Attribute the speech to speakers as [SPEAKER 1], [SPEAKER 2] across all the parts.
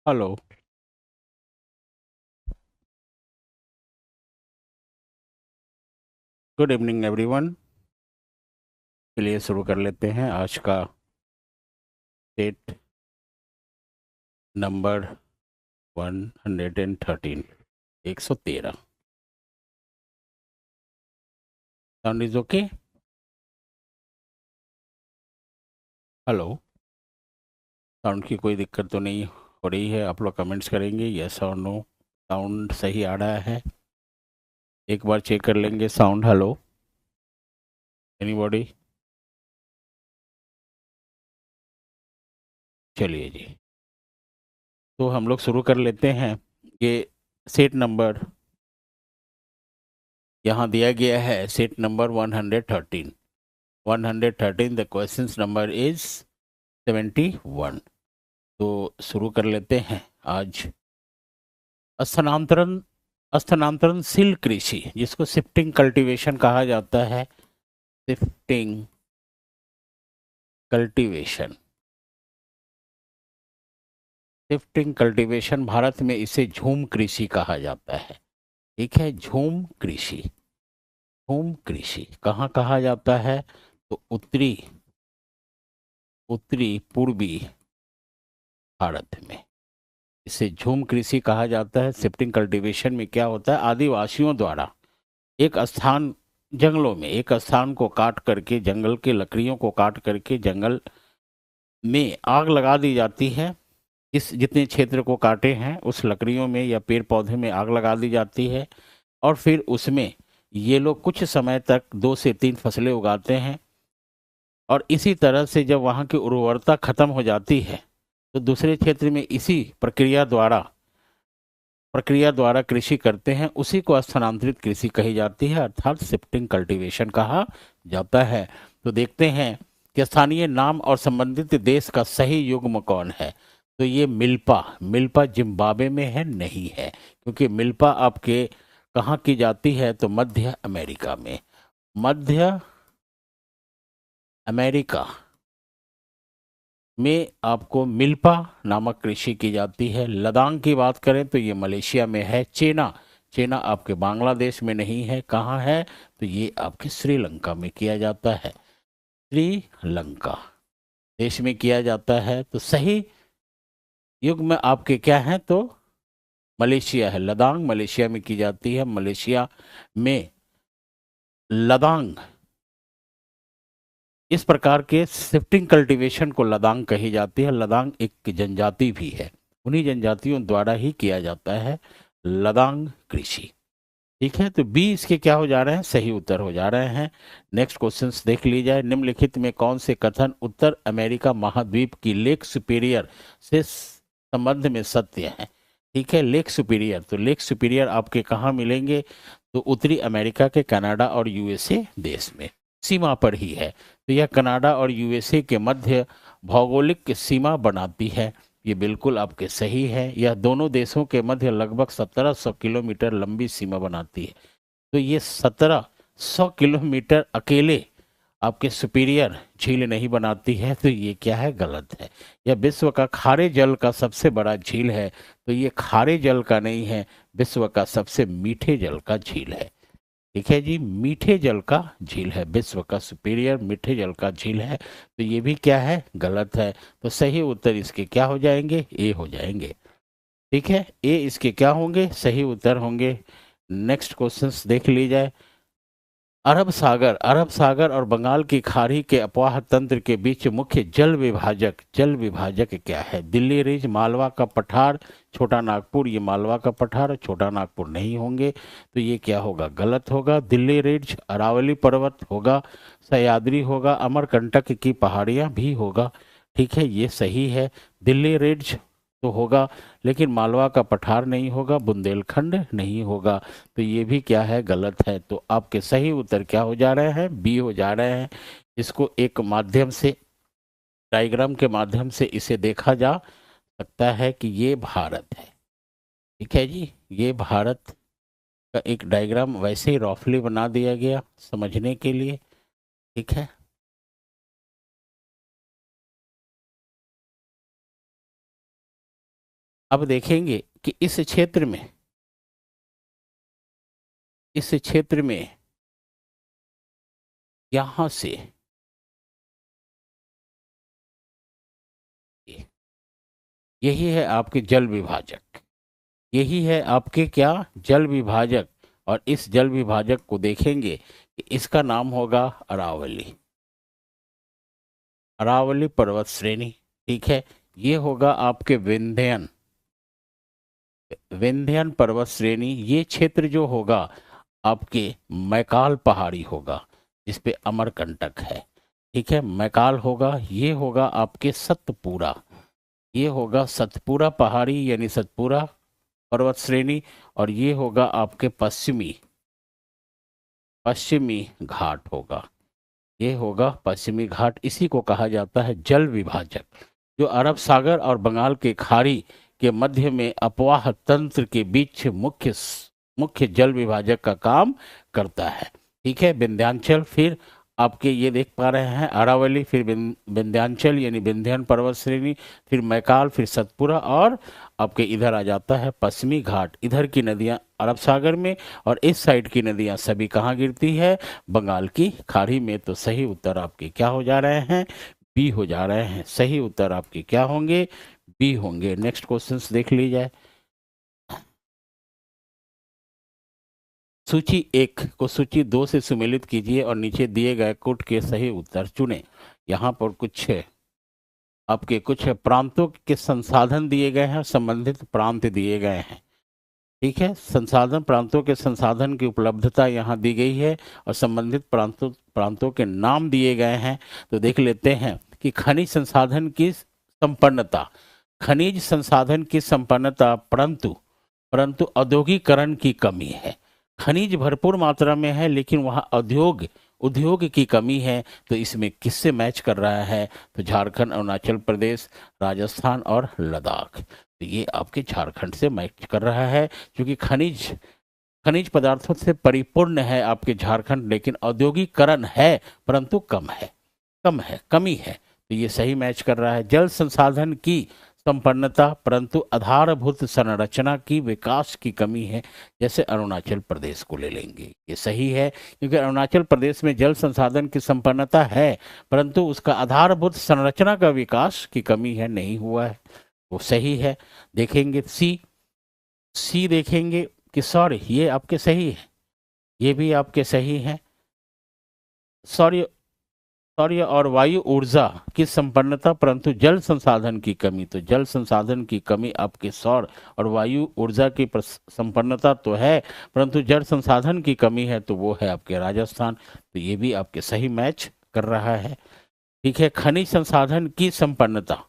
[SPEAKER 1] Hello. Good evening everyone. चलिए शुरू कर लेते हैं आज का state number 113, 113। Sound is okay? Hello. Sound की कोई दिक्कत तो नहीं हो रही है? आप लोग कमेंट्स करेंगे यस और नो। साउंड सही आ रहा है? एक बार चेक कर लेंगे साउंड। Hello, anybody? चलिए जी, तो हम लोग शुरू कर लेते हैं। ये सेट नंबर यहाँ दिया गया है, set number 113। 113, the questions number is 71। तो शुरू कर लेते हैं आज। स्थानांतरण स्थानांतरणशील कृषि, जिसको शिफ्टिंग कल्टीवेशन कहा जाता है। Shifting cultivation. Shifting cultivation Bharat में इसे झूम कृषि कहा जाता है। ठीक है, झूम कृषि। झूम कृषि कहाँ कहा जाता है? तो उत्तरी उत्तरी पूर्वी भारत में इसे झूम कृषि कहा जाता है। शिफ्टिंग कल्टीवेशन में क्या होता है? आदिवासियों द्वारा एक स्थान, जंगलों में एक स्थान को काट करके, जंगल के लकड़ियों को काट करके जंगल में आग लगा दी जाती है। इस जितने क्षेत्र को काटे हैं उस लकड़ियों में या पेड़ पौधे में आग लगा दी जाती है, और फिर उसमें ये लोग कुछ समय तक 2 से 3 फसलें उगाते हैं। और इसी तरह से जब वहाँ की उर्वरता खत्म हो जाती है तो दूसरे क्षेत्र में इसी प्रक्रिया द्वारा कृषि करते हैं। उसी को स्थानांतरित कृषि कही जाती है, अर्थात शिफ्टिंग कल्टीवेशन कहा जाता है। तो देखते हैं कि स्थानीय नाम और संबंधित देश का सही युग्म कौन है। तो ये मिल्पा, मिल्पा जिम्बाब्वे में है? नहीं है, क्योंकि मिल्पा आपके कहाँ की जाती है? तो मध्य अमेरिका में। मध्य अमेरिका में आपको मिल्पा नामक कृषि की जाती है। लदांग की बात करें तो ये मलेशिया में है। चेना, चेना आपके बांग्लादेश में नहीं है। कहाँ है? तो ये आपके श्रीलंका में किया जाता है। श्रीलंका देश में किया जाता है। तो सही युग में आपके क्या है? तो मलेशिया है। लदांग मलेशिया में की जाती है। मलेशिया में लदांग, इस प्रकार के शिफ्टिंग कल्टीवेशन को लदांग कही जाती है। लदांग एक जनजाति भी है, उन्हीं जनजातियों द्वारा ही किया जाता है लदांग कृषि। ठीक है, तो बी इसके क्या हो जा रहे हैं? सही उत्तर हो जा रहे हैं। नेक्स्ट क्वेश्चंस देख ली जाए। निम्नलिखित में कौन से कथन उत्तर अमेरिका महाद्वीप की लेक सुपीरियर से संबंध में सत्य है? ठीक है, लेक सुपीरियर, तो लेक सुपीरियर आपके कहाँ मिलेंगे? तो उत्तरी अमेरिका के कनाडा और यूएसए देश में, सीमा पर ही है। तो यह कनाडा और यूएसए के मध्य भौगोलिक सीमा बनाती है। ये बिल्कुल आपके सही है। यह दोनों देशों के मध्य लगभग 1700 किलोमीटर लंबी सीमा बनाती है। तो ये 1700 किलोमीटर अकेले आपके सुपीरियर झील नहीं बनाती है। तो ये क्या है? गलत है। यह विश्व का खारे जल का सबसे बड़ा झील है। तो ये खारे जल का नहीं है, विश्व का सबसे मीठे जल का झील है। ठीक है जी, मीठे जल का झील है, विश्व का सुपीरियर मीठे जल का झील है। तो ये भी क्या है? गलत है। तो सही उत्तर इसके क्या हो जाएंगे? ए हो जाएंगे। ठीक है, ए इसके क्या होंगे? सही उत्तर होंगे। नेक्स्ट क्वेश्चंस देख ली जाए। अरब सागर और बंगाल की खाड़ी के अपवाह तंत्र के बीच मुख्य जल विभाजक क्या है? दिल्ली रिज, मालवा का पठार, छोटा नागपुर। ये मालवा का पठार और छोटा नागपुर नहीं होंगे। तो ये क्या होगा? गलत होगा। दिल्ली रिज अरावली पर्वत होगा, सह्याद्री होगा, अमरकंटक की पहाड़ियां भी होगा। ठीक है, ये सही है। दिल्ली रिज तो होगा, लेकिन मालवा का पठार नहीं होगा, बुंदेलखंड नहीं होगा। तो ये भी क्या है? गलत है। तो आपके सही उत्तर क्या हो जा रहे हैं? बी हो जा रहे हैं। इसको एक माध्यम से, डायग्राम के माध्यम से इसे देखा जा सकता है कि ये भारत है। ठीक है जी, ये भारत का एक डायग्राम वैसे ही रफली बना दिया गया समझने के लिए। ठीक है, अब देखेंगे कि इस क्षेत्र में यहां से यही है आपके जल विभाजक, यही है आपके क्या, जल विभाजक। और इस जल विभाजक को देखेंगे कि इसका नाम होगा अरावली, अरावली पर्वत श्रेणी। ठीक है, ये होगा आपके विंध्यन, विंध्यन पर्वत श्रेणी। ये क्षेत्र जो होगा आपके मैकाल पहाड़ी होगा, जिस पे अमरकंटक है। ठीक है, मैकाल होगा, ये होगा आपके सतपुरा, ये होगा सतपुरा पहाड़ी यानी सतपुरा पर्वत श्रेणी। और ये होगा आपके पश्चिमी पश्चिमी घाट होगा, ये होगा पश्चिमी घाट। इसी को कहा जाता है जल विभाजक, जो अरब सागर और बंगाल के खाड़ी के मध्य में अपवाह तंत्र के बीच मुख्य जल विभाजक का काम करता है। ठीक है, विंध्याचल, फिर आपके ये देख पा रहे हैं अरावली, फिर विंध्याचल यानी विंध्यन पर्वत श्रेणी, फिर मैकाल, फिर सतपुरा, और आपके इधर आ जाता है पश्चिमी घाट। इधर की नदियां अरब सागर में और इस साइड की नदियां सभी कहाँ गिरती है, बंगाल की खाड़ी में। तो सही उत्तर आपके क्या हो जा रहे हैं, बी हो जा रहे हैं। सही उत्तर आपके क्या होंगे, बी होंगे। नेक्स्ट क्वेश्चंस देख ली जाए। सूची 1 को सूची 2 से सुमेलित कीजिए और नीचे दिए गए कोट के सही उत्तर चुनें। यहाँ पर कुछ प्रांतों के संसाधन दिए गए हैं, संबंधित प्रांत दिए गए हैं। ठीक है, संसाधन, प्रांतों के संसाधन की उपलब्धता यहाँ दी गई है और संबंधित प्रांतों के नाम दिए गए हैं। तो देख लेते हैं कि खनिज संसाधन की संपन्नता, खनिज संसाधन की संपन्नता, परंतु औद्योगिकरण की कमी है। खनिज भरपूर मात्रा में है लेकिन वहाँ उद्योग की कमी है। तो इसमें किससे मैच कर रहा है, तो झारखंड, अरुणाचल प्रदेश, राजस्थान और लद्दाख। तो ये आपके झारखंड से मैच कर रहा है, क्योंकि खनिज पदार्थों से परिपूर्ण है आपके झारखंड, लेकिन औद्योगिकरण है परंतु कमी है। तो ये सही मैच कर रहा है। जल संसाधन की संपन्नता परंतु आधारभूत संरचना की विकास की कमी है, जैसे अरुणाचल प्रदेश को ले लेंगे। ये सही है, क्योंकि अरुणाचल प्रदेश में जल संसाधन की संपन्नता है परंतु उसका आधारभूत संरचना का विकास की कमी है, नहीं हुआ है। वो सही है। देखेंगे सी देखेंगे कि सॉरी ये आपके सही है, ये भी आपके सही है। सॉरी, सौर्य और वायु ऊर्जा की संपन्नता परंतु जल संसाधन की कमी। तो जल संसाधन की कमी आपके सौर और वायु ऊर्जा की संपन्नता तो है परंतु जल संसाधन की कमी है, तो वो है आपके राजस्थान। तो ये भी आपके सही मैच कर रहा है। ठीक है, खनिज संसाधन की संपन्नता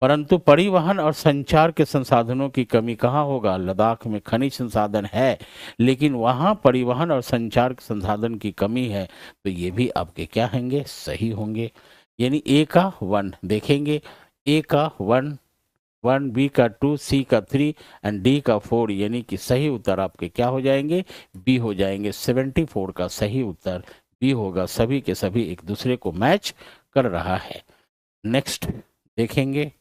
[SPEAKER 1] परंतु परिवहन और संचार के संसाधनों की कमी कहाँ होगा, लद्दाख में खनिज संसाधन है लेकिन वहाँ परिवहन और संचार के संसाधन की कमी है। तो ये भी आपके क्या होंगे, सही होंगे। यानी ए का 1 देखेंगे, ए का 1, बी का 2, सी का 3 एंड डी का 4, यानी कि सही उत्तर आपके क्या हो जाएंगे, बी हो जाएंगे। 74 का सही उत्तर बी होगा। सभी के सभी एक दूसरे को मैच कर रहा है। नेक्स्ट देखेंगे,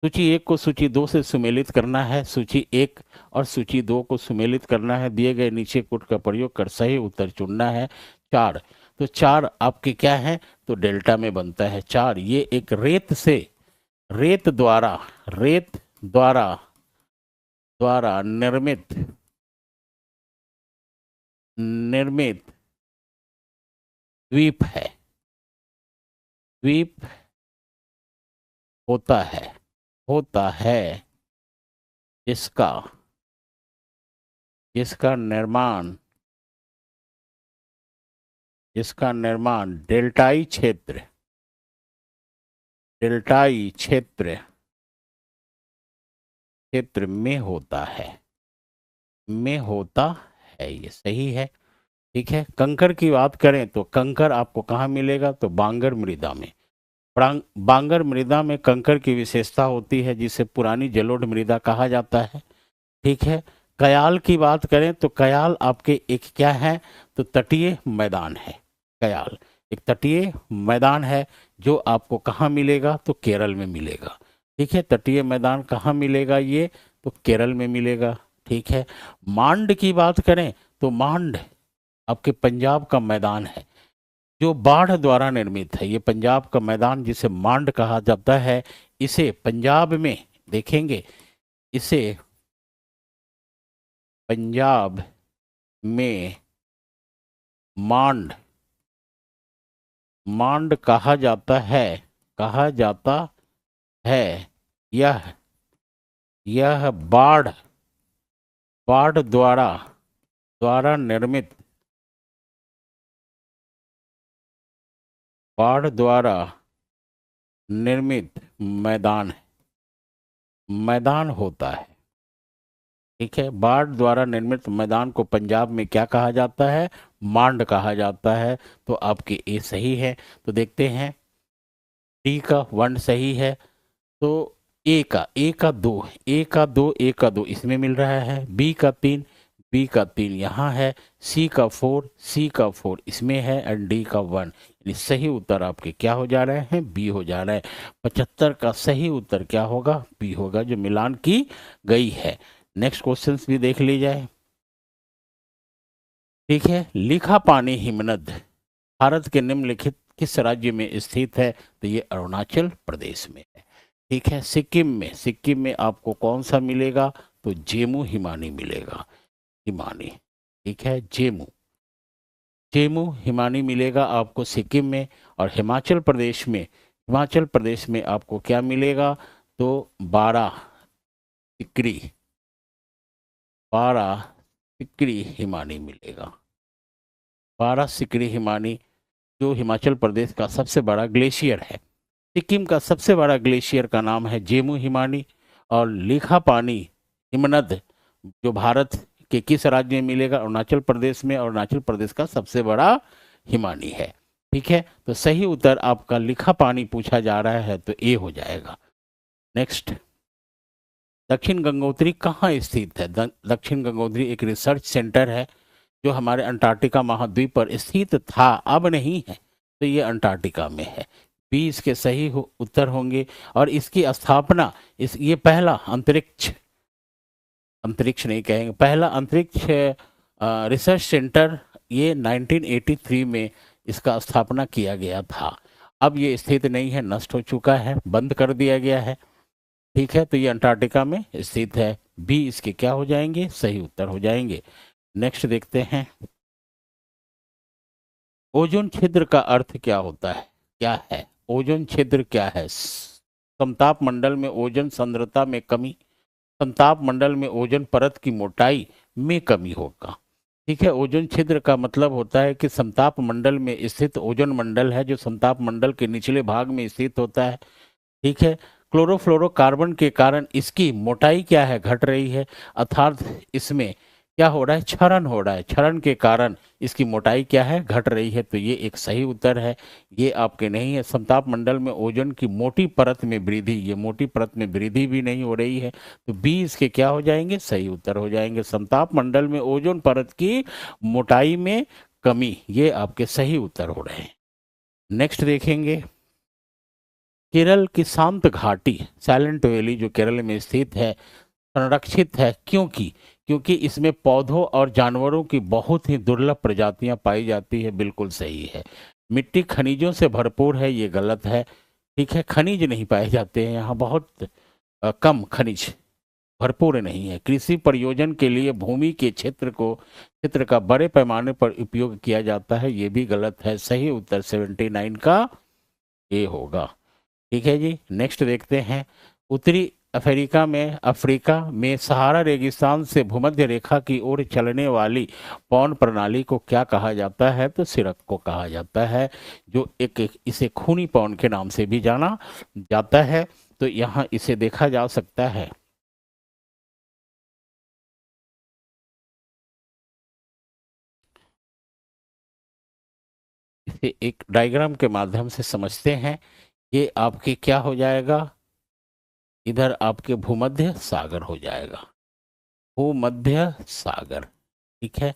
[SPEAKER 1] सूची 1 को सूची 2 से सुमेलित करना है। सूची 1 और सूची 2 को सुमेलित करना है। दिए गए नीचे कोट का प्रयोग कर सही उत्तर चुनना है। 4, तो 4 आपके क्या है, तो डेल्टा में बनता है 4। ये एक रेत द्वारा निर्मित द्वीप है, द्वीप होता है जिसका निर्माण डेल्टाई क्षेत्र में होता है। ये सही है। ठीक है, कंकर की बात करें तो कंकर आपको कहाँ मिलेगा, तो बांगर मृदा में। बांगर मृदा में कंकर की विशेषता होती है जिसे पुरानी जलोढ़ मृदा कहा जाता है। ठीक है, कयाल की बात करें तो कयाल आपके एक क्या है, तो तटीय मैदान है। कयाल एक तटीय मैदान है जो आपको कहाँ मिलेगा, तो केरल में मिलेगा। ठीक है, तटीय मैदान कहाँ मिलेगा ये, तो केरल में मिलेगा। ठीक है, मांड की बात करें तो मांड आपके पंजाब का मैदान है जो बाढ़ द्वारा निर्मित है। ये पंजाब का मैदान जिसे मांड कहा जाता है, इसे पंजाब में देखेंगे, इसे पंजाब में मांड मांड कहा जाता है, कहा जाता है। यह यह बाढ़ बाढ़ द्वारा द्वारा निर्मित बाढ़ द्वारा निर्मित मैदान होता है। ठीक है, बाढ़ द्वारा निर्मित मैदान को पंजाब में क्या कहा जाता है, मांड कहा जाता है। तो आपके ए सही है। तो देखते हैं, डी का 1 सही है। तो ए का दो इसमें मिल रहा है, बी का 3 यहाँ है, सी का 4 इसमें है, एंड डी का 1। यानी सही उत्तर आपके क्या हो जा रहे हैं, बी हो जा रहा है। 75 का सही उत्तर क्या होगा, बी होगा, जो मिलान की गई है। नेक्स्ट क्वेश्चंस भी देख ली जाए। ठीक है, लिखा पानी हिमनद भारत के निम्नलिखित किस राज्य में स्थित है, तो ये अरुणाचल प्रदेश में है। ठीक है, सिक्किम में आपको कौन सा मिलेगा, तो जेमू हिमानी मिलेगा, हिमानी। ठीक है, जेमू हिमानी मिलेगा आपको सिक्किम में। और हिमाचल प्रदेश में आपको क्या मिलेगा, तो 12 सिकरी हिमानी मिलेगा। 12 सिकरी हिमानी, जो हिमाचल प्रदेश का सबसे बड़ा ग्लेशियर है। सिक्किम का सबसे बड़ा ग्लेशियर का नाम है जेमू हिमानी। और लिखा पानी हिमनद जो भारत के किस राज्य में मिलेगा, अरुणाचल प्रदेश में। अरुणाचल प्रदेश का सबसे बड़ा हिमानी है। ठीक है, तो सही उत्तर आपका लिखा पानी पूछा जा रहा है, तो ए हो जाएगा। नेक्स्ट, दक्षिण गंगोत्री कहाँ स्थित है। दक्षिण गंगोत्री एक रिसर्च सेंटर है जो हमारे अंटार्कटिका महाद्वीप पर स्थित था, अब नहीं है, तो ये अंटार्कटिका में है। बी इसके सही उत्तर होंगे। और इसकी स्थापना ये पहला अंतरिक्ष नहीं कहेंगे, पहला अंतरिक्ष रिसर्च सेंटर ये 1983 में इसका स्थापना किया गया था। अब ये स्थित नहीं है, नष्ट हो चुका है, बंद कर दिया गया है। ठीक है, तो ये अंटार्कटिका में स्थित है। बी इसके क्या हो जाएंगे, सही उत्तर हो जाएंगे। नेक्स्ट देखते हैं, ओजोन छिद्र का अर्थ क्या होता है, क्या है ओजोन छिद्र, क्या है। समताप मंडल में ओजोन सांद्रता में कमी, समताप मंडल में ओजोन परत की मोटाई में कमी होगा। ठीक है, ओजोन छिद्र का मतलब होता है कि समताप मंडल में स्थित ओजोन मंडल है जो समताप मंडल के निचले भाग में स्थित होता है। ठीक है, क्लोरोफ्लोरोकार्बन के कारण इसकी मोटाई क्या है, घट रही है, अर्थात इसमें क्या हो रहा है, क्षरण हो रहा है, क्षरण के कारण इसकी मोटाई क्या है, घट रही है। तो ये एक सही उत्तर है, ये आपके नहीं है। समताप मंडल में ओजोन की मोटी परत में वृद्धि, ये मोटी परत में वृद्धि भी नहीं हो रही है, तो बी इसके क्या हो जाएंगे, सही उत्तर हो जाएंगे। समताप मंडल में ओजोन परत की मोटाई में कमी, ये आपके सही उत्तर हो रहे हैं। नेक्स्ट देखेंगे, केरल की शांत घाटी साइलेंट वैली जो केरल में स्थित है संरक्षित है, क्योंकि इसमें पौधों और जानवरों की बहुत ही दुर्लभ प्रजातियां पाई जाती है, बिल्कुल सही है। मिट्टी खनिजों से भरपूर है, ये गलत है। ठीक है, खनिज नहीं पाए जाते हैं यहाँ, बहुत कम खनिज, भरपूर नहीं है। कृषि प्रयोजन के लिए भूमि के क्षेत्र का बड़े पैमाने पर उपयोग किया जाता है, ये भी गलत है। सही उत्तर 79 का ए होगा। ठीक है जी, नेक्स्ट देखते हैं, उत्तरी अफ्रीका में सहारा रेगिस्तान से भूमध्य रेखा की ओर चलने वाली पवन प्रणाली को क्या कहा जाता है, तो सिरक को कहा जाता है, जो इसे खूनी पवन के नाम से भी जाना जाता है। तो यहाँ इसे देखा जा सकता है, इसे एक डायग्राम के माध्यम से समझते हैं। ये आपके क्या हो जाएगा, इधर आपके भूमध्य सागर हो जाएगा, भूमध्य सागर। ठीक है,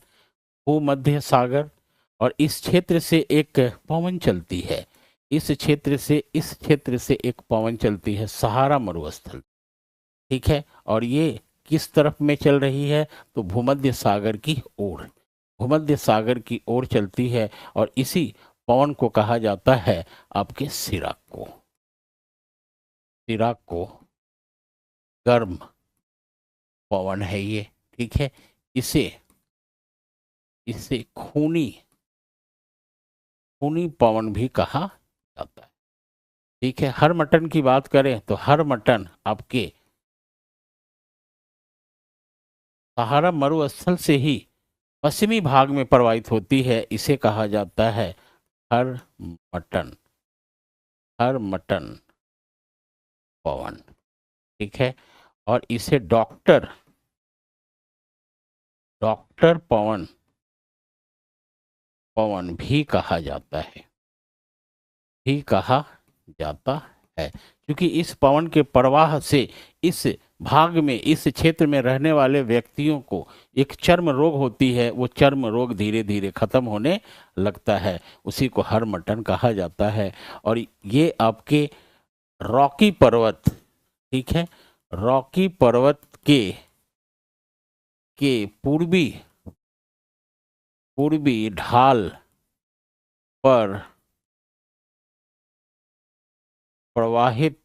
[SPEAKER 1] भूमध्य सागर, और इस क्षेत्र से एक पवन चलती है, इस क्षेत्र से एक पवन चलती है सहारा मरुस्थल, ठीक है, और ये किस तरफ में चल रही है, तो भूमध्य सागर की ओर, भूमध्य सागर की ओर चलती है, और इसी पवन को कहा जाता है आपके सिराक को, सिराक को गर्म पवन है ये, ठीक है। इसे इसे खूनी खूनी पवन भी कहा जाता है, ठीक है। हर मटन की बात करें तो हर मटन आपके सहारा मरुस्थल से ही पश्चिमी भाग में प्रवाहित होती है, इसे कहा जाता है हर मटन, हर मटन पवन, ठीक है। और इसे डॉक्टर डॉक्टर पवन पवन भी कहा जाता है, भी कहा जाता है, क्योंकि इस पवन के प्रवाह से इस भाग में, इस क्षेत्र में रहने वाले व्यक्तियों को एक चर्म रोग होती है, वो चर्म रोग धीरे धीरे खत्म होने लगता है, उसी को हर मटन कहा जाता है। और ये आपके रॉकी पर्वत, ठीक है, रॉकी पर्वत के पूर्वी पूर्वी ढाल पर प्रवाहित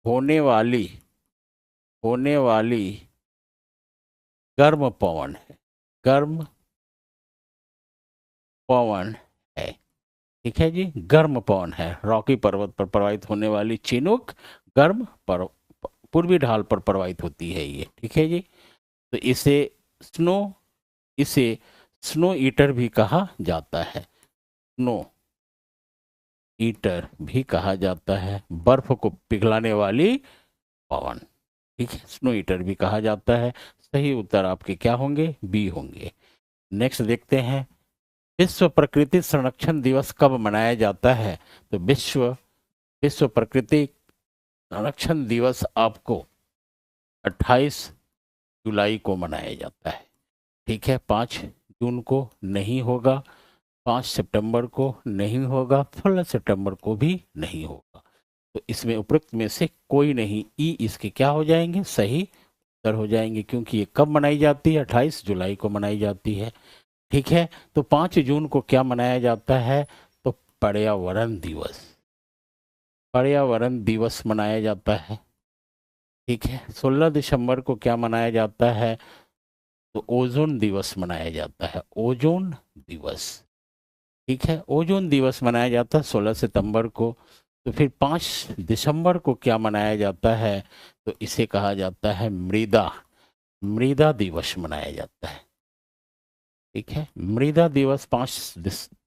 [SPEAKER 1] होने वाली होने वाली गर्म पवन है, गर्म पवन है, ठीक है जी, गर्म पवन है। रॉकी पर्वत पर प्रवाहित होने वाली चिनूक गर्म पूर्वी ढाल पर प्रवाहित होती है ये, ठीक है जी। तो स्नो इसे स्नो ईटर भी कहा जाता है, स्नो ईटर भी कहा जाता है, बर्फ को पिघलाने वाली पवन, ठीक है, स्नो ईटर भी कहा जाता है। सही उत्तर आपके क्या होंगे, बी होंगे। नेक्स्ट देखते हैं, विश्व प्रकृति संरक्षण दिवस कब मनाया जाता है, तो विश्व प्रकृति संरक्षण दिवस आपको 28 जुलाई को मनाया जाता है, ठीक है। 5 जून को नहीं होगा, 5 सितंबर को नहीं होगा, 16 सितंबर को भी नहीं होगा, तो इसमें उपरोक्त में से कोई नहीं, ई इसके क्या हो जाएंगे, सही उत्तर हो जाएंगे, क्योंकि ये कब मनाई जाती है, 28 जुलाई को मनाई जाती है, ठीक है। तो 5 जून को क्या मनाया जाता है, तो पर्यावरण दिवस, पर्यावरण दिवस मनाया जाता है, ठीक है। 16 दिसंबर को क्या मनाया जाता है, तो ओजोन दिवस मनाया जाता है, ओजोन दिवस, ठीक है, ओजोन दिवस मनाया जाता है 16 सितंबर को। तो फिर 5 दिसंबर को क्या मनाया जाता है, तो इसे कहा जाता है मृदा मृदा दिवस मनाया जाता है, ठीक है। मृदा दिवस 5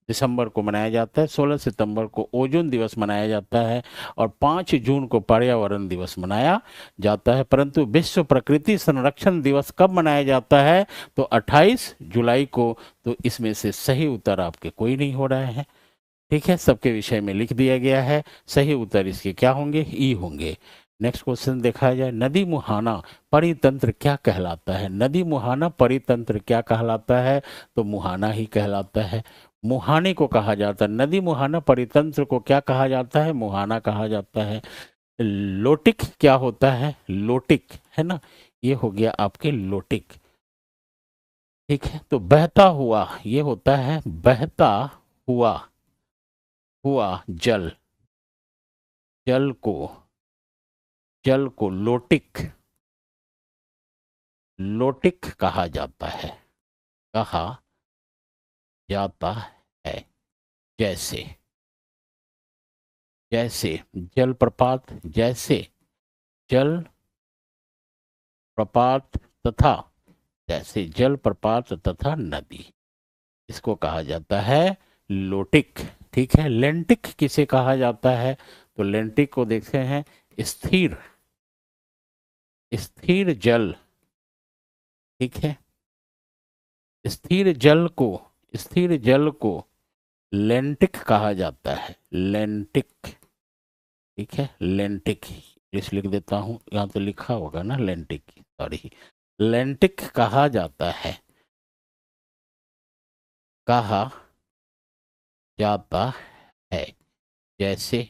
[SPEAKER 1] दिसंबर को मनाया जाता है, 16 सितंबर को ओजोन दिवस मनाया जाता है, और 5 जून को पर्यावरण दिवस मनाया जाता है। परंतु विश्व प्रकृति संरक्षण दिवस कब मनाया जाता है, तो 28 जुलाई को। तो इसमें से सही उत्तर आपके कोई नहीं हो रहे हैं, ठीक है, सबके विषय में लिख दिया गया है, सही उत्तर इसके क्या होंगे, ई होंगे। नेक्स्ट क्वेश्चन देखा जाए, नदी मुहाना परितंत्र क्या कहलाता है, नदी मुहाना परितंत्र क्या कहलाता है, तो मुहाना ही कहलाता है, मुहाने को कहा जाता है, नदी मुहाना परितंत्र को क्या कहा जाता है, मुहाना कहा जाता है। लोटिक क्या होता है, लोटिक है ना, ये हो गया आपके लोटिक, ठीक है। तो बहता हुआ ये होता है, बहता हुआ हुआ जल, जल को जल को लोटिक लोटिक कहा जाता है, कहा जाता है। जैसे जैसे जलप्रपात, जैसे जल प्रपात तथा जैसे जलप्रपात तथा नदी, इसको कहा जाता है लोटिक, ठीक है। लेंटिक किसे कहा जाता है, तो लेंटिक को देखते हैं, स्थिर स्थिर जल, ठीक है, स्थिर जल को लेंटिक कहा जाता है, लेंटिक, ठीक है, लेंटिक, इंग्लिश लिख देता हूं, यहां तो लिखा होगा ना लेंटिक, सॉरी, लेंटिक कहा जाता है, कहा जाता है, जैसे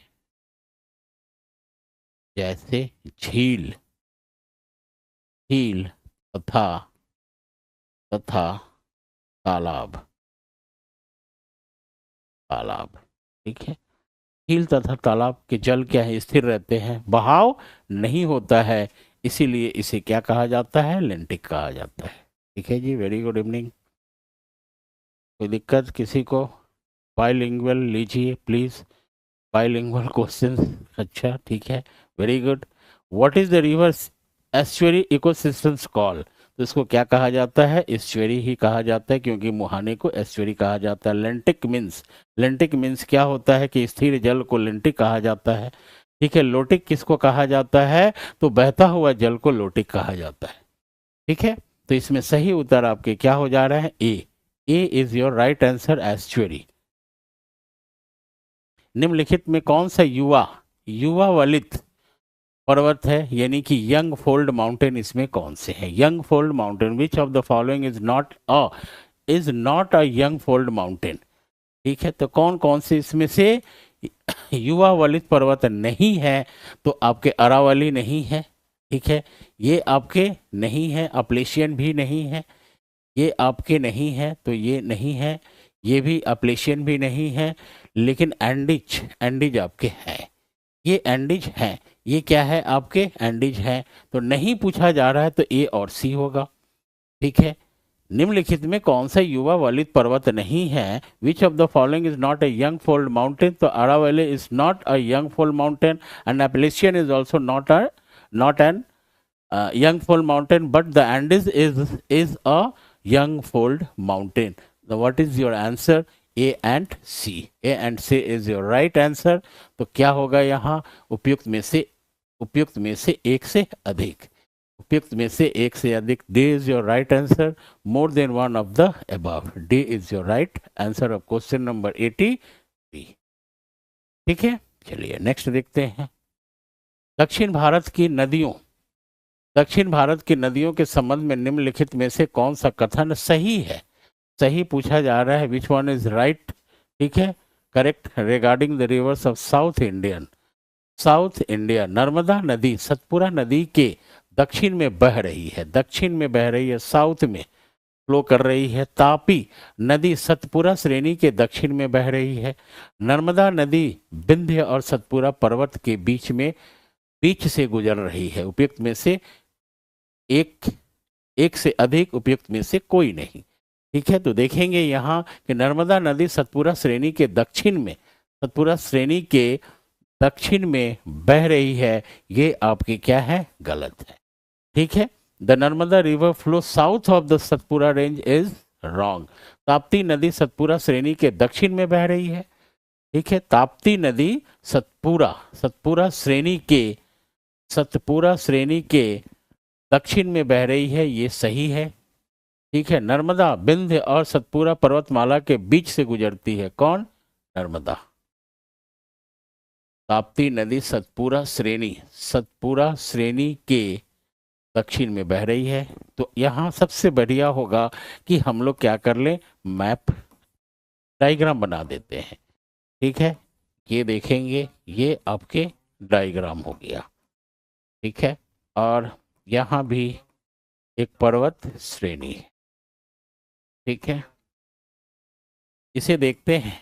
[SPEAKER 1] जैसे झील, झील तथा तथा तालाब, तालाब। ठीक है, झील तथा तालाब के जल क्या है, स्थिर रहते हैं, बहाव नहीं होता है, इसीलिए इसे क्या कहा जाता है, लेंटिक कहा जाता है। ठीक है जी, वेरी गुड इवनिंग। कोई दिक्कत किसी को? बाइलिंगुअल लीजिए प्लीज, बाइलिंगुअल क्वेश्चंस। अच्छा ठीक है, very good. What is the river estuary ecosystems call? तो इसको क्या कहा जाता है, एस्चुअरी ही कहा जाता है, क्योंकि मुहाने को एस्चुअरी कहा जाता है। लेंटिक मीन्स क्या होता है कि स्थिर जल को लेंटिक कहा जाता है। ठीक है, लोटिक किसको कहा जाता है, तो बहता हुआ जल को लोटिक कहा जाता है। ठीक है, तो इसमें सही उत्तर आपके क्या हो जा रहा है, A is your right answer, estuary. निम्नलिखित में कौन सा युवा युवा वलित पर्वत है, यानी कि यंग फोल्ड माउंटेन इसमें कौन से हैं? Young fold mountain, which of the following is not a young fold mountain? ठीक है, तो कौन कौन से इसमें से युवा वलित पर्वत नहीं है? तो आपके अरावली नहीं है, ठीक है, ये आपके नहीं है, अपलेशियन भी नहीं है, ये आपके नहीं है, तो ये नहीं है, ये भी अपलेशियन भी नहीं है, लेकिन एंडिज एंडिज आपके हैं, ये एंडिज हैं, ये क्या है आपके एंडिज हैं, तो नहीं पूछा जा रहा है, तो ए और सी होगा। ठीक है, निम्नलिखित में कौन सा युवा वलित पर्वत नहीं है? Which of the following is not a young fold mountain? तो Aravalli is not a young fold mountain, and Appalachian is also not an young fold mountain, but the Andes is a young fold mountain. Now what is your answer? A and C. A and C is your right answer. तो क्या होगा यहाँ, उपयुक्त में से एक से अधिक, उपयुक्त में से एक से अधिक। D is your right answer. More than one of the above. D is your right answer of question number 83. ठीक है, चलिए नेक्स्ट देखते हैं। दक्षिण भारत की नदियों के संबंध में निम्नलिखित में से कौन सा कथन सही है? सही पूछा जा रहा है, विच वन इज राइट? ठीक है, correct regarding the reverse of south India. Narmada नदी सतपुरा नदी के दक्षिण में बह रही है, साउथ में फ्लो कर रही है। तापी नदी सतपुरा श्रेणी के दक्षिण में बह रही है। नर्मदा नदी विंध्य और सतपुरा पर्वत के बीच से गुजर रही है। उपयुक्त में से एक से अधिक, उपयुक्त में से कोई नहीं। ठीक है, तो देखेंगे यहाँ कि नर्मदा नदी सतपुरा श्रेणी के दक्षिण में बह रही है, ये आपकी क्या है, गलत है। ठीक है, the Narmada river flow south of the Satpura range is wrong. Tapti नदी सतपुरा श्रेणी के दक्षिण में बह रही है। ठीक है, ताप्ती नदी सतपुरा श्रेणी के दक्षिण में बह रही है, ये सही है। ठीक है, नर्मदा विंध्य और सतपुरा पर्वतमाला के बीच से गुजरती है। कौन? नर्मदा। ताप्ती नदी सतपुरा श्रेणी के दक्षिण में बह रही है। तो यहाँ सबसे बढ़िया होगा कि हम लोग क्या कर लें, मैप डायग्राम बना देते हैं। ठीक है, ये देखेंगे, ये आपके डायग्राम हो गया। ठीक है, और यहाँ भी एक पर्वत श्रेणी है। ठीक है, इसे देखते हैं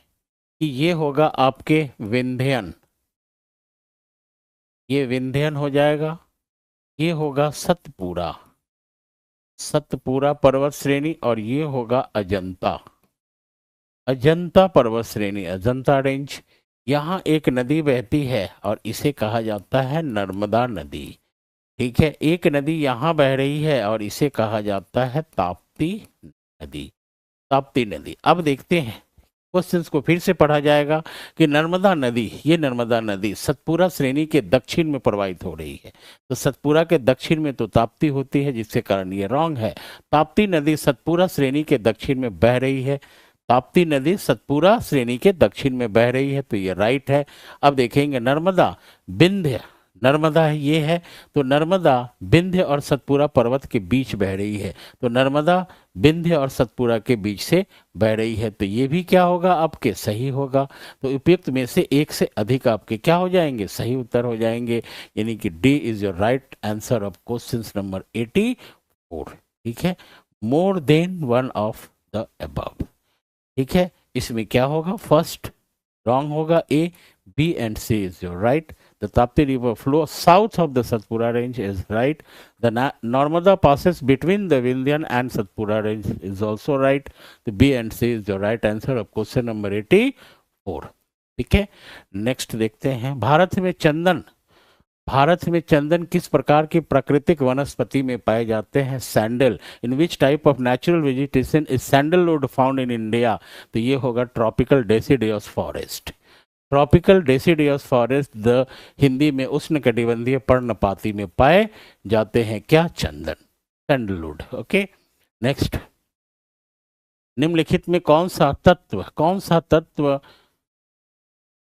[SPEAKER 1] कि ये होगा आपके विंध्यन, ये विंध्यन हो जाएगा, ये होगा सतपुरा पर्वत श्रेणी, और ये होगा अजंता पर्वत श्रेणी, अजंता रेंज। यहाँ एक नदी बहती है और इसे कहा जाता है नर्मदा नदी। ठीक है, एक नदी यहाँ बह रही है और इसे कहा जाता है ताप्ती नदी। अब देखते हैं, क्वेश्चंस को फिर से पढ़ा जाएगा कि नर्मदा नदी सतपुरा श्रेणी के दक्षिण में प्रवाहित हो रही है। तो सतपुरा के दक्षिण में तो ताप्ती होती है, जिसके कारण ये रॉन्ग है। ताप्ती नदी सतपुरा श्रेणी के दक्षिण में बह रही है, ताप्ती नदी सतपुरा श्रेणी के दक्षिण में बह रही है, तो ये राइट है। अब देखेंगे नर्मदा विंध्य नर्मदा ये है, तो नर्मदा विंध्य और सतपुरा पर्वत के बीच बह रही है, तो नर्मदा विंध्य और सतपुरा के बीच से बह रही है, तो ये भी क्या होगा आपके सही होगा। तो उपयुक्त में से एक से अधिक आपके क्या हो जाएंगे, सही उत्तर हो जाएंगे, यानी कि D is your right answer of question number 84। ठीक है, more than one of the above. ठीक है, इसमें क्या होगा, फर्स्ट रॉन्ग होगा A, B and C is your right. The Tapti river flows south of the Satpura range is right. The Narmada passes between the Vindhyan and Satpura range is also right. The B and C is your right answer of question number 84। ठीक है, next देखते हैं, भारत में चंदन किस प्रकार की प्राकृतिक वनस्पति में पाए जाते हैं, sandal. In which type of natural vegetation is sandalwood found in India, तो ये होगा tropical deciduous forest. Tropical deciduous forest the Hindi में उष्णकटिबंधीय पर्णपाती में पाए जाते हैं क्या, चंदन, सैंडलवुड। ओके, नेक्स्ट, निम्नलिखित में कौन सा तत्व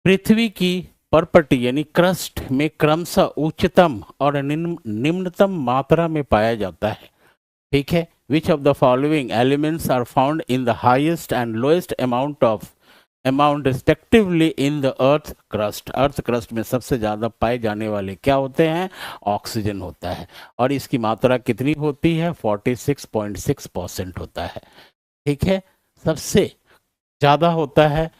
[SPEAKER 1] पृथ्वी की परपटी यानी क्रस्ट में क्रमशः उच्चतम और निम्नतम मात्रा में पाया जाता है। ठीक है, which of the following elements are found in the highest and lowest amount respectively in the earth crust. Earth crust में सबसे ज़्यादा पाए जाने वाले क्या होते हैं, ऑक्सीजन होता है, और इसकी मात्रा कितनी होती है, 46.6% होता है। ठीक है, सबसे ज़्यादा होता है,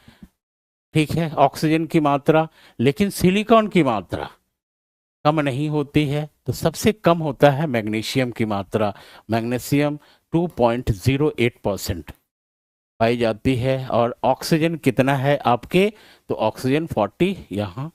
[SPEAKER 1] ठीक है, ऑक्सीजन की मात्रा, लेकिन सिलिकॉन की मात्रा कम नहीं होती है, तो सबसे कम होता है मैग्नीशियम की मात्रा। मैग्नीशियम 2.08% पाई जाती है, और ऑक्सीजन कितना है आपके, तो ऑक्सीजन 40, यहाँ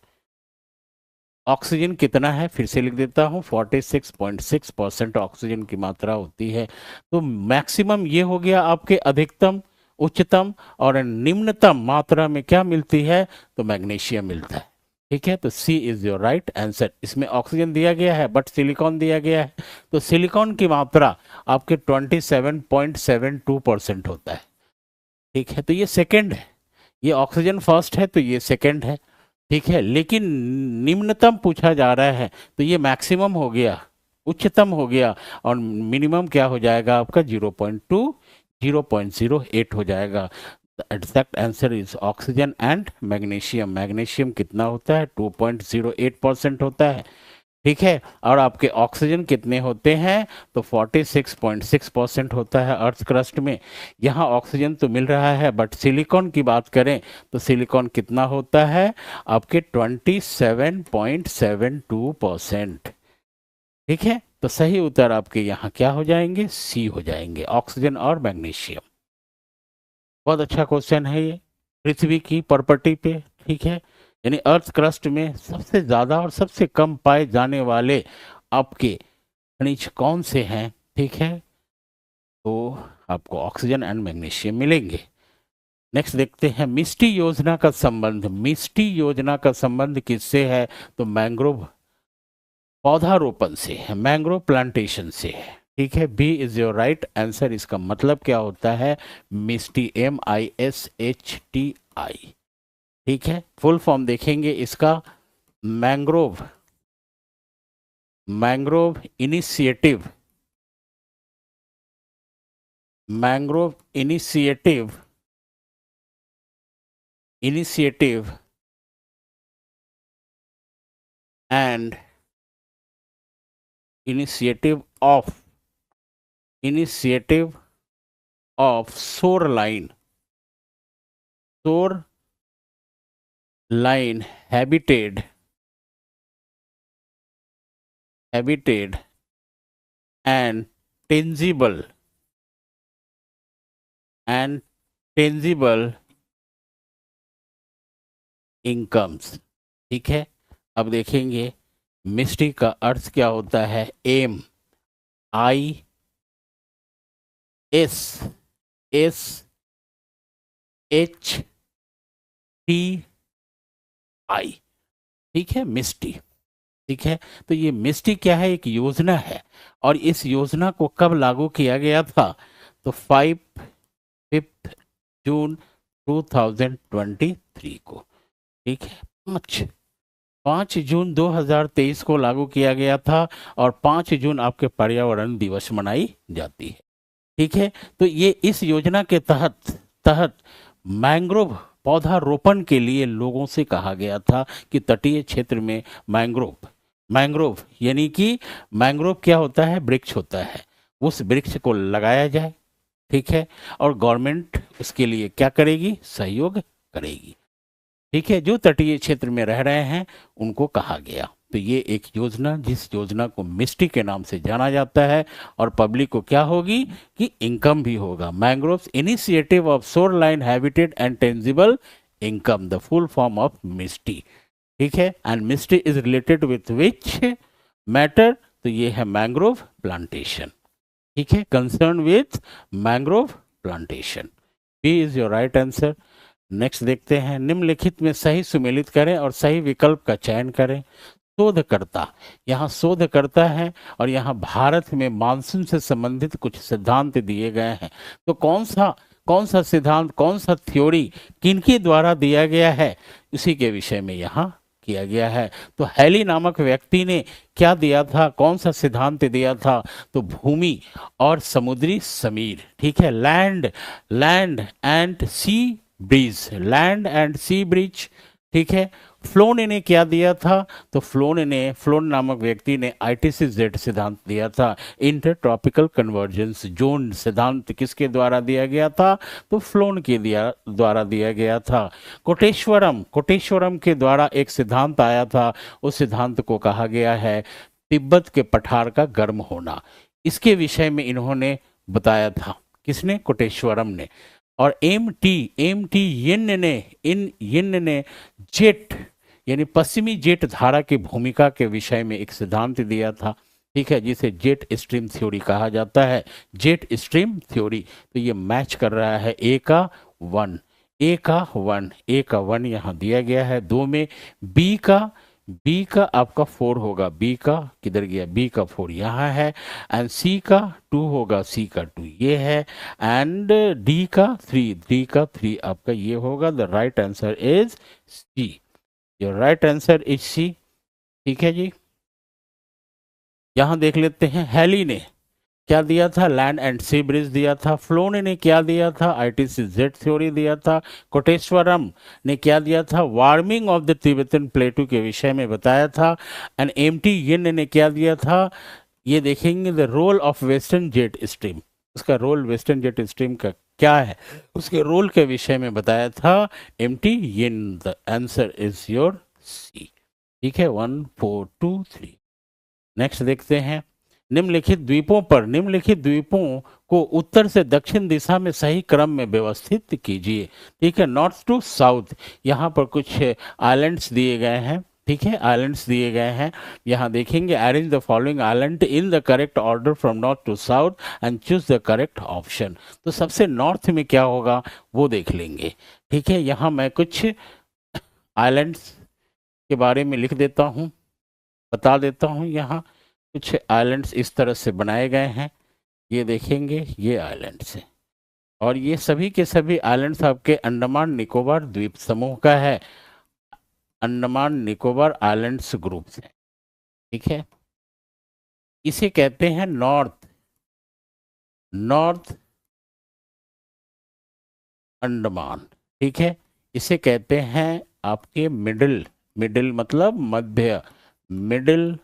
[SPEAKER 1] ऑक्सीजन कितना है फिर से लिख देता हूँ, 46.6% ऑक्सीजन की मात्रा होती है। तो मैक्सिमम ये हो गया आपके अधिकतम, उच्चतम और निम्नतम मात्रा में क्या मिलती है, तो मैग्नीशियम मिलता है। ठीक है, तो C is your right answer. इसमें ऑक्सीजन दिया गया है बट सिलिकॉन दिया गया है, तो सिलिकॉन की मात्रा आपके 27.72% होता है। ठीक है, तो ये सेकंड है, ये ऑक्सीजन फर्स्ट है तो ये सेकंड है। ठीक है, लेकिन निम्नतम पूछा जा रहा है, तो ये मैक्सिमम हो गया, उच्चतम हो गया, और मिनिमम क्या हो जाएगा आपका 0.08 हो जाएगा। Exact answer is oxygen and magnesium. Magnesium कितना होता है, 2.08% होता है। ठीक है, और आपके ऑक्सीजन कितने होते हैं, तो 46.6% होता है अर्थ क्रस्ट में। यहाँ ऑक्सीजन तो मिल रहा है, बट सिलिकॉन की बात करें तो सिलिकॉन कितना होता है आपके 27.72%। ठीक है, तो सही उत्तर आपके यहाँ क्या हो जाएंगे, सी हो जाएंगे, ऑक्सीजन और मैग्नीशियम। बहुत अच्छा क्वेश्चन है ये, पृथ्वी की प्रॉपर्टी पे। ठीक है, यानी अर्थ क्रस्ट में सबसे ज्यादा और सबसे कम पाए जाने वाले आपके खनिज कौन से हैं। ठीक है, तो आपको ऑक्सीजन एंड मैग्नीशियम मिलेंगे। नेक्स्ट देखते हैं, मिस्टी योजना का संबंध किससे है, तो मैंग्रोव पौधारोपण से है, मैंग्रोव प्लांटेशन से है। ठीक है, B is your right answer. इसका मतलब क्या होता है, मिस्टी, MISHTI। ठीक है, फुल फॉर्म देखेंगे इसका, mangrove initiative, and initiative of shoreline habitat and tangible incomes। ठीक है, अब देखेंगे मिस्टी का अर्थ क्या होता है, MISSHTI। ठीक है, मिस्टी। ठीक है, तो ये मिस्टी क्या है, एक योजना है, और इस योजना को कब लागू किया गया था, तो 5 जून 2023 को। ठीक है, 5 5 जून 2023 को लागू किया गया था और 5 जून आपके पर्यावरण दिवस मनाई जाती है। ठीक है, तो ये इस योजना के तहत तहत मैंग्रोव पौधारोपण के लिए लोगों से कहा गया था कि तटीय क्षेत्र में मैंग्रोव मैंग्रोव यानी कि मैंग्रोव क्या होता है, वृक्ष होता है, उस वृक्ष को लगाया जाए। ठीक है, और गवर्नमेंट उसके लिए क्या करेगी, सहयोग करेगी। ठीक है, जो तटीय क्षेत्र में रह रहे हैं उनको कहा गया। तो ये एक योजना, जिस योजना को मिस्टी के नाम से जाना जाता है, और पब्लिक को क्या होगी कि इनकम भी होगा। Mangroves initiative of shoreline habitat and tangible income, the full form of MISHTI. ठीक है, and MISHTI is related with which matter, तो ये है मैंग्रोव प्लांटेशन। ठीक है, concern with mangrove plantation. B is your right answer. Next देखते हैं, निम्नलिखित में सही सुमेलित करें और सही विकल्प का चयन करें। शोधकर्ता, यहाँ शोधकर्ता है और यहाँ भारत में मानसून से संबंधित कुछ सिद्धांत दिए गए हैं। तो कौन सा सिद्धांत, कौन सा थ्योरी किनके द्वारा दिया गया है, उसी के विषय में यहाँ किया गया है। तो हैली नामक व्यक्ति ने क्या दिया था, कौन सा सिद्धांत दिया था, तो भूमि और समुद्री समीर। ठीक है, land and sea breeze, land and sea breeze. ठीक है, फ्लोन ने क्या दिया था, तो फ्लोन नामक व्यक्ति ने ITC-Z सिद्धांत दिया था, इंटर ट्रॉपिकल कन्वर्जेंस जोन सिद्धांत किसके द्वारा दिया गया था, तो फ्लोन के द्वारा दिया गया था। कोटेश्वरम के द्वारा एक सिद्धांत आया था, उस सिद्धांत को कहा गया है तिब्बत के पठार का गर्म होना। इसके विषय में इन्होंने बताया था, किसने, कोटेश्वरम ने। और एम टी यिन ने जेट यानी पश्चिमी जेट धारा की भूमिका के विषय में एक सिद्धांत दिया था। ठीक है, जिसे जेट स्ट्रीम थ्योरी कहा जाता है, जेट स्ट्रीम थ्योरी। तो ये मैच कर रहा है ए का वन यहाँ दिया गया है 2 में। बी का आपका 4 होगा, बी का किधर गया, बी का 4 यहाँ है, एंड सी का 2 होगा, सी का 2 ये है, एंड डी का 3 आपका ये होगा। The right answer is C, your right answer is C. ठीक है जी, यहां देख लेते हैं, हैली ने क्या दिया था, लैंड एंड सी ब्रिज दिया था। फ्लोन ने क्या दिया था, ITC-Z थ्योरी दिया था। कोटेश्वरम ने क्या दिया था, वार्मिंग ऑफ द तिब्बतन प्लेटू के विषय में बताया था। And MT. यिन ने क्या दिया था, ये देखेंगे, the role of western jet stream, उसका रोल वेस्टर्न जेट स्ट्रीम का क्या है, उसके रोल के विषय में बताया था एम.टी. यिन। The answer is your C. ठीक है, 1 4 2 3। नेक्स्ट देखते हैं, निम्नलिखित द्वीपों को उत्तर से दक्षिण दिशा में सही क्रम में व्यवस्थित कीजिए। ठीक है, नॉर्थ टू साउथ, यहाँ पर कुछ आइलैंड्स दिए गए हैं। ठीक है, आइलैंड्स दिए गए हैं, यहाँ देखेंगे, arrange the following island in the correct order from north to south and choose the correct option. तो सबसे नॉर्थ में क्या होगा वो देख लेंगे। ठीक है, यहाँ मैं कुछ आइलैंड्स के बारे में लिख देता हूँ, बता देता हूँ। यहाँ कुछ आइलैंड्स इस तरह से बनाए गए हैं, ये देखेंगे, ये आइलैंड्स हैं, और ये सभी के सभी आइलैंड्स आपके अंडमान निकोबार द्वीप समूह का है, अंडमान निकोबार आइलैंड्स ग्रुप है। ठीक है, इसे कहते हैं नॉर्थ अंडमान। ठीक है, इसे कहते हैं आपके मिडिल मतलब मध्य, मिडिल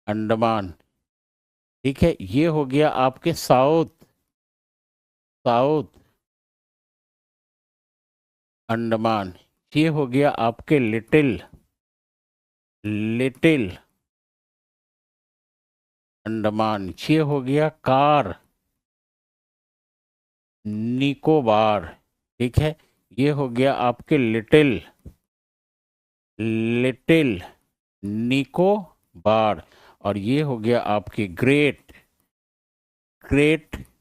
[SPEAKER 1] अंडमान। ठीक है, ये हो गया आपके साउथ अंडमान, ये हो गया आपके लिटिल अंडमान, ये हो गया कार निकोबार। ठीक है, ये हो गया आपके लिटिल निकोबार, और ये हो गया आपके ग्रेट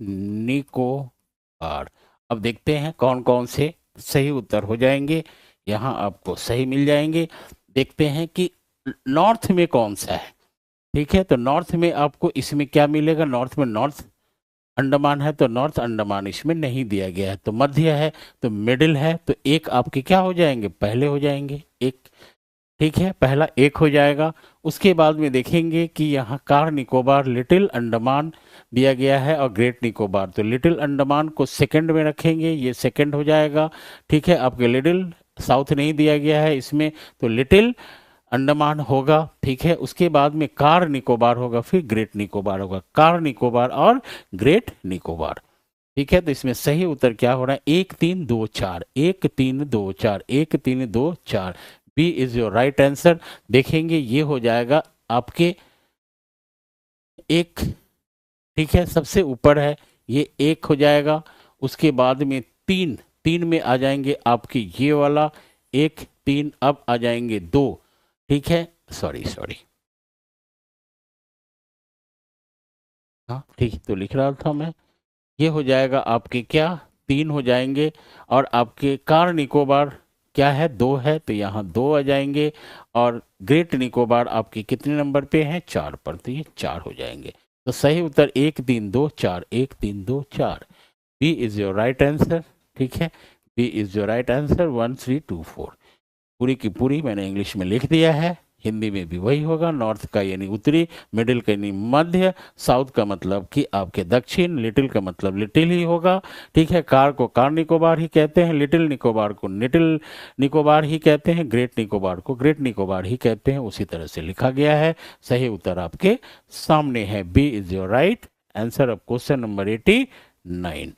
[SPEAKER 1] निकोबार। अब देखते हैं कौन कौन से सही उत्तर हो जाएंगे, यहाँ आपको सही मिल जाएंगे। देखते हैं कि नॉर्थ में कौन सा है। ठीक है, तो नॉर्थ में आपको इसमें क्या मिलेगा, नॉर्थ में नॉर्थ अंडमान है तो नॉर्थ अंडमान इसमें नहीं दिया गया है, तो मध्य है तो मिडिल है, तो एक आपके क्या हो जाएंगे, पहले हो जाएंगे एक। ठीक है, पहला एक हो जाएगा। उसके बाद में देखेंगे कि यहाँ कार निकोबार, लिटिल अंडमान दिया गया है और ग्रेट निकोबार, तो लिटिल अंडमान को सेकंड में रखेंगे, ये सेकंड हो जाएगा। ठीक है, आपके लिटिल साउथ नहीं दिया गया है इसमें, तो लिटिल अंडमान होगा। ठीक है, उसके बाद में कार निकोबार होगा, फिर ग्रेट निकोबार होगा, कार निकोबार और ग्रेट निकोबार। ठीक है, तो इसमें सही उत्तर क्या हो रहा है, 1 3 2 4, 1 3 2 4, 1 3 2 4, B is your right answer. देखेंगे ये हो जाएगा आपके एक। ठीक है, सबसे ऊपर है ये एक हो जाएगा, उसके बाद में तीन, तीन में आ जाएंगे आपके ये वाला 1 3, अब आ जाएंगे 2। ठीक है, सॉरी सॉरी, हाँ ठीक तो लिख रहा था मैं, ये हो जाएगा आपके क्या, 3 हो जाएंगे। और आपके कार निकोबार क्या है, 2 है, तो यहाँ 2 आ जाएंगे। और ग्रेट निकोबार आपके कितने नंबर पे हैं, 4 पर, तो ये 4 हो जाएंगे। तो सही उत्तर 1 3 2 4, 1 3 2 4, B is your right answer. ठीक है, B is your right answer, 1 3 2 4। पूरी की पूरी मैंने इंग्लिश में लिख दिया है, हिंदी में भी वही होगा। नॉर्थ का यानी उत्तरी, मिडिल का यानी मध्य, साउथ का मतलब कि आपके दक्षिण, लिटिल का मतलब लिटिल ही होगा। ठीक है, कार को कार निकोबार ही कहते हैं, लिटिल निकोबार को लिटिल निकोबार ही कहते हैं, ग्रेट निकोबार को ग्रेट निकोबार ही कहते हैं, उसी तरह से लिखा गया है। सही उत्तर आपके सामने है, B is your right answer of question number 89।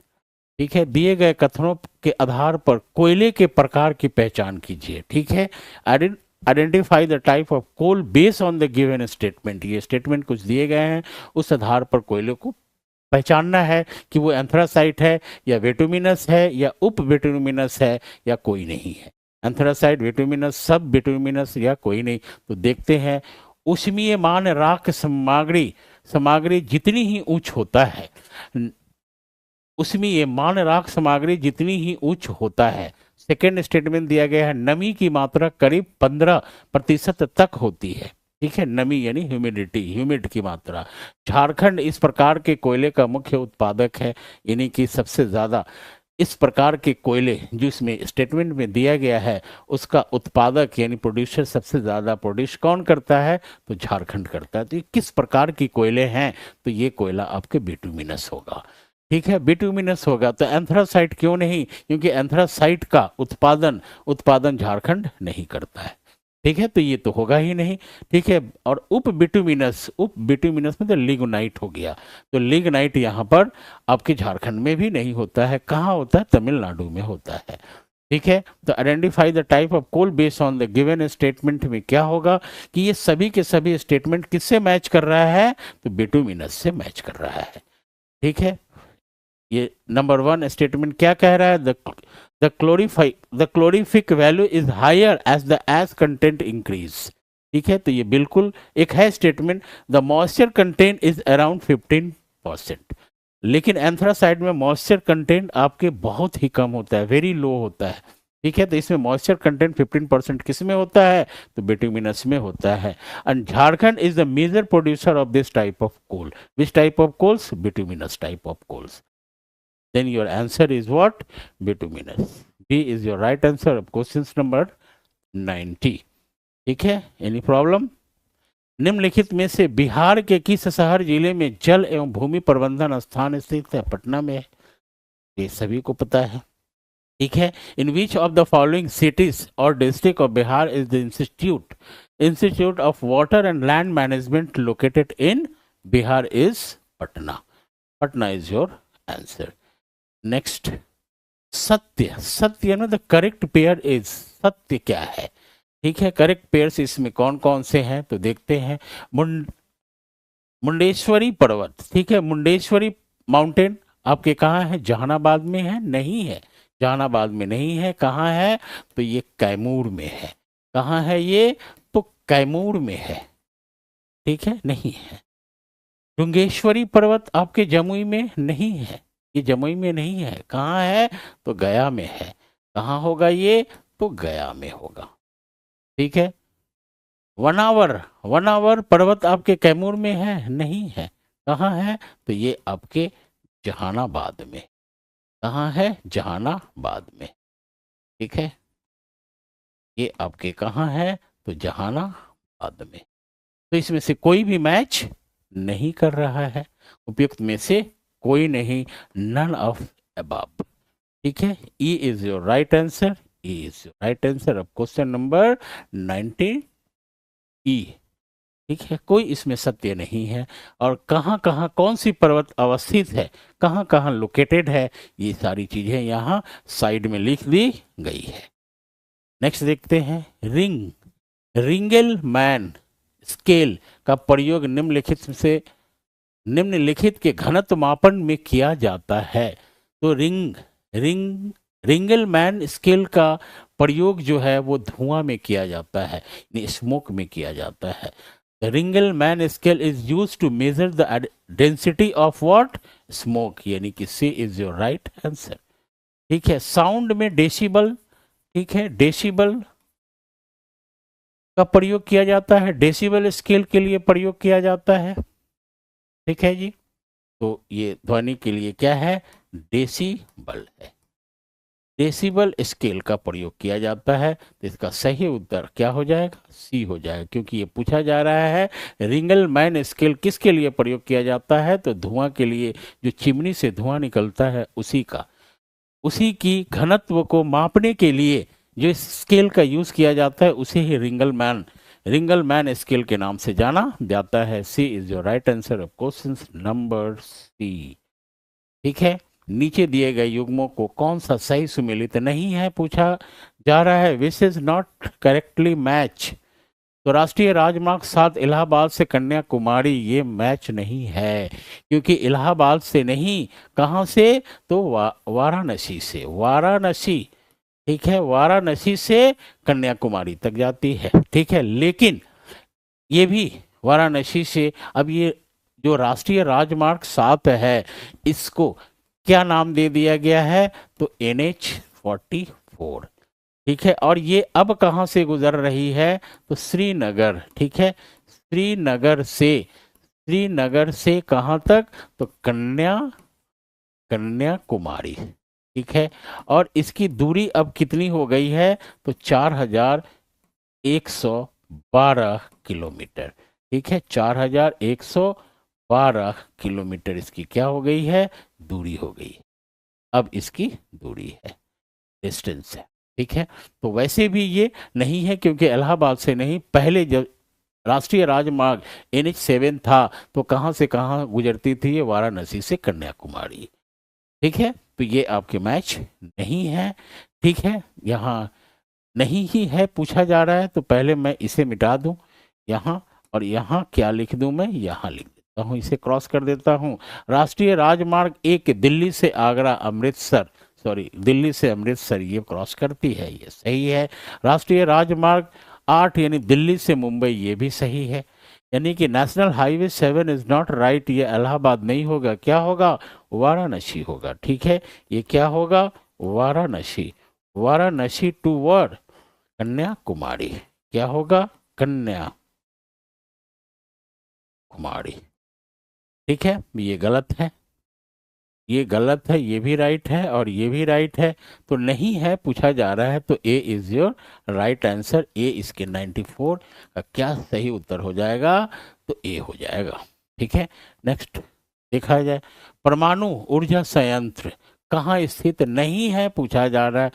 [SPEAKER 1] ठीक है, दिए गए कथनों के आधार पर कोयले के प्रकार की पहचान कीजिए। ठीक है, identify the type of coal based on the given statement, ये स्टेटमेंट कुछ दिए गए हैं, उस आधार पर कोयले को पहचानना है कि वो एंथ्रासाइट है या वेटुमिनस है या उप वेटुमिनस है या कोई नहीं है। एंथ्रासाइट, वेटुमिनस, सब वेटुमिनस या कोई नहीं। तो देखते हैं, ऊष्मीयमान राख सामग्री सामग्री जितनी ही उच्च होता है, उसमें ये मान राख सामग्री जितनी ही उच्च होता है। सेकेंड स्टेटमेंट दिया गया है, नमी की मात्रा करीब 15% तक होती है। ठीक है, नमी यानी ह्यूमिडिटी, ह्यूमिड की मात्रा। झारखंड इस प्रकार के कोयले का मुख्य उत्पादक है, यानी कि सबसे ज्यादा इस प्रकार के कोयले जो इसमें स्टेटमेंट में दिया गया है, उसका उत्पादक यानी प्रोड्यूसर सबसे ज्यादा प्रोड्यूस कौन करता है, तो झारखंड करता है। तो ये किस प्रकार की कोयले हैं, तो ये कोयला आपके बिटुमिनस होगा। ठीक है, बिटुमिनस होगा। तो एंथ्रासाइट क्यों नहीं, क्योंकि एंथ्रासाइट का उत्पादन उत्पादन झारखंड नहीं करता है। ठीक है, तो ये तो होगा ही नहीं। ठीक है, और उप बिटुमिनस में तो लिग्नाइट हो गया, तो लिग्नाइट यहाँ पर आपके झारखंड में भी नहीं होता है, कहाँ होता है, तमिलनाडु में होता है। ठीक है, तो identify the type of coal based on the given statement में क्या होगा कि ये सभी के सभी स्टेटमेंट किससे मैच कर रहा है, तो बिटुमिनस से मैच कर रहा है। ठीक है, ये नंबर 1 स्टेटमेंट क्या कह रहा है, the calorific value is higher as the ash content increase. ठीक है, तो ये बिल्कुल एक है statement, the moisture content is around 15%। लेकिन एंथ्रासाइड में मॉइस्चर कंटेंट आपके बहुत ही कम होता है, वेरी लो होता है। ठीक है, तो इसमें मॉइस्चर कंटेंट 15% किस में होता है, तो बिटुमिनस में होता है। And Jharkhand is the major producer of this type of coal, which type of coals, bituminous type of coals. Then your answer is what, bituminous. B is your right answer of questions number 90। ठीक है, any problem. निम्नलिखित में से बिहार के किस शहर जिले में जल एवं भूमि प्रबंधन स्थान स्थित है, पटना में है, ये सभी को पता है। ठीक है, in which of the following cities और district of Bihar is the institute of water and land management located in Bihar is Patna. Patna is your answer. Next, सत्य, सत्य ना द करेक्ट पेयर इज, सत्य क्या है। ठीक है, करेक्ट पेयर्स इसमें कौन कौन से हैं, तो देखते हैं। मुंडेश्वरी पर्वत, ठीक है, मुंडेश्वरी माउंटेन आपके कहाँ है, जहानाबाद में है, नहीं है, जहानाबाद में नहीं है, कहाँ है, तो ये कैमूर में है। कहाँ है ये, तो कैमूर में है। ठीक है, नहीं है। डुंगेश्वरी पर्वत आपके जमुई में नहीं है, ये जमुई में नहीं है, कहाँ है, तो गया में है। कहाँ होगा ये, तो गया में होगा। ठीक है, वनावर पर्वत आपके कैमूर में है, नहीं है, कहाँ है, तो ये आपके जहानाबाद में। कहाँ है? जहानाबाद में। ठीक है, ये आपके कहाँ है? तो जहानाबाद में। तो इसमें से कोई भी मैच नहीं कर रहा है, उपयुक्त में से कोई नहीं, नन ऑफ अबव। ठीक है, E is your right answer, E is your right answer of question number 19 ई। ठीक है, कोई इसमें सत्य नहीं है। और कहाँ कहाँ कौन सी पर्वत अवस्थित है, कहाँ कहाँ लोकेटेड है, ये सारी चीजें यहाँ साइड में लिख दी गई है। नेक्स्ट देखते हैं, रिंग रिंगल मैन स्केल का प्रयोग निम्नलिखित के घनत्व मापन में किया जाता है। तो रिंग रिंगल मैन स्केल का प्रयोग जो है वो धुआं में किया जाता है, स्मोक में किया जाता है। The Ringelmann scale is use to measure the density of what? Smoke, यानी कि C is your right answer. ठीक है, साउंड में डेसिबल, ठीक है, डेसिबल का प्रयोग किया जाता है, डेसिबल स्केल के लिए प्रयोग किया जाता है। ठीक है जी, तो ये ध्वनि के लिए क्या है? डेसिबल है, डेसिबल स्केल का प्रयोग किया जाता है। तो इसका सही उत्तर क्या हो जाएगा? सी हो जाएगा, क्योंकि ये पूछा जा रहा है रिंगल मैन स्केल किसके लिए प्रयोग किया जाता है? तो धुआं के लिए, जो चिमनी से धुआं निकलता है उसी का, उसी की घनत्व को मापने के लिए जो स्केल का यूज किया जाता है उसे ही रिंगल मैन स्केल के नाम से जाना जाता है। C is your right answer of question number C. ठीक है, नीचे दिए गए युग्मों को कौन सा सही सुमेलित नहीं है पूछा जा रहा है, which is not correctly match. तो राष्ट्रीय राजमार्ग 7 इलाहाबाद से कन्याकुमारी, ये मैच नहीं है, क्योंकि इलाहाबाद से नहीं, कहाँ से? तो वाराणसी से, वाराणसी। ठीक है, वाराणसी से कन्याकुमारी तक जाती है। ठीक है, लेकिन ये भी वाराणसी से, अब ये जो राष्ट्रीय राजमार्ग 7 है इसको क्या नाम दे दिया गया है? तो NH-44। ठीक है, और ये अब कहाँ से गुजर रही है? तो श्रीनगर। ठीक है, श्रीनगर से कहाँ तक? तो कन्याकुमारी। ठीक है, और इसकी दूरी अब कितनी हो गई है? तो 4112 किलोमीटर। ठीक है, 4112 किलोमीटर इसकी क्या हो गई है? दूरी हो गई है। अब इसकी दूरी है, डिस्टेंस है। ठीक है, तो वैसे भी ये नहीं है, क्योंकि इलाहाबाद से नहीं, पहले जब राष्ट्रीय राजमार्ग NH-7 था तो कहाँ से कहाँ गुजरती थी? ये वाराणसी से कन्याकुमारी। ठीक है, तो ये आपके मैच नहीं है। ठीक है, यहाँ नहीं ही है पूछा जा रहा है, तो पहले मैं इसे मिटा दूं यहाँ, और यहाँ क्या लिख दूं? मैं यहाँ लिख देता हूँ, इसे क्रॉस कर देता हूँ। राष्ट्रीय राजमार्ग 1 दिल्ली से आगरा अमृतसर, सॉरी दिल्ली से अमृतसर ये क्रॉस करती है, ये सही है। राष्ट्रीय राजमार्ग 8 यानी दिल्ली से मुंबई, ये भी सही है। यानी कि national highway 7 is not right, ये इलाहाबाद नहीं होगा, क्या होगा? वाराणसी होगा। ठीक है, ये क्या होगा? वाराणसी। वाराणसी टू वर्ड कन्याकुमारी, क्या होगा? कन्याकुमारी। ठीक है, ये गलत है, ये गलत है, ये भी राइट है और ये भी राइट है, तो नहीं है पूछा जा रहा है। तो ए इज योर राइट आंसर, ए इसके 94 का क्या सही उत्तर हो जाएगा? तो ए हो जाएगा। ठीक है, नेक्स्ट देखा जाए, परमाणु ऊर्जा संयंत्र कहाँ स्थित नहीं है पूछा जा रहा है।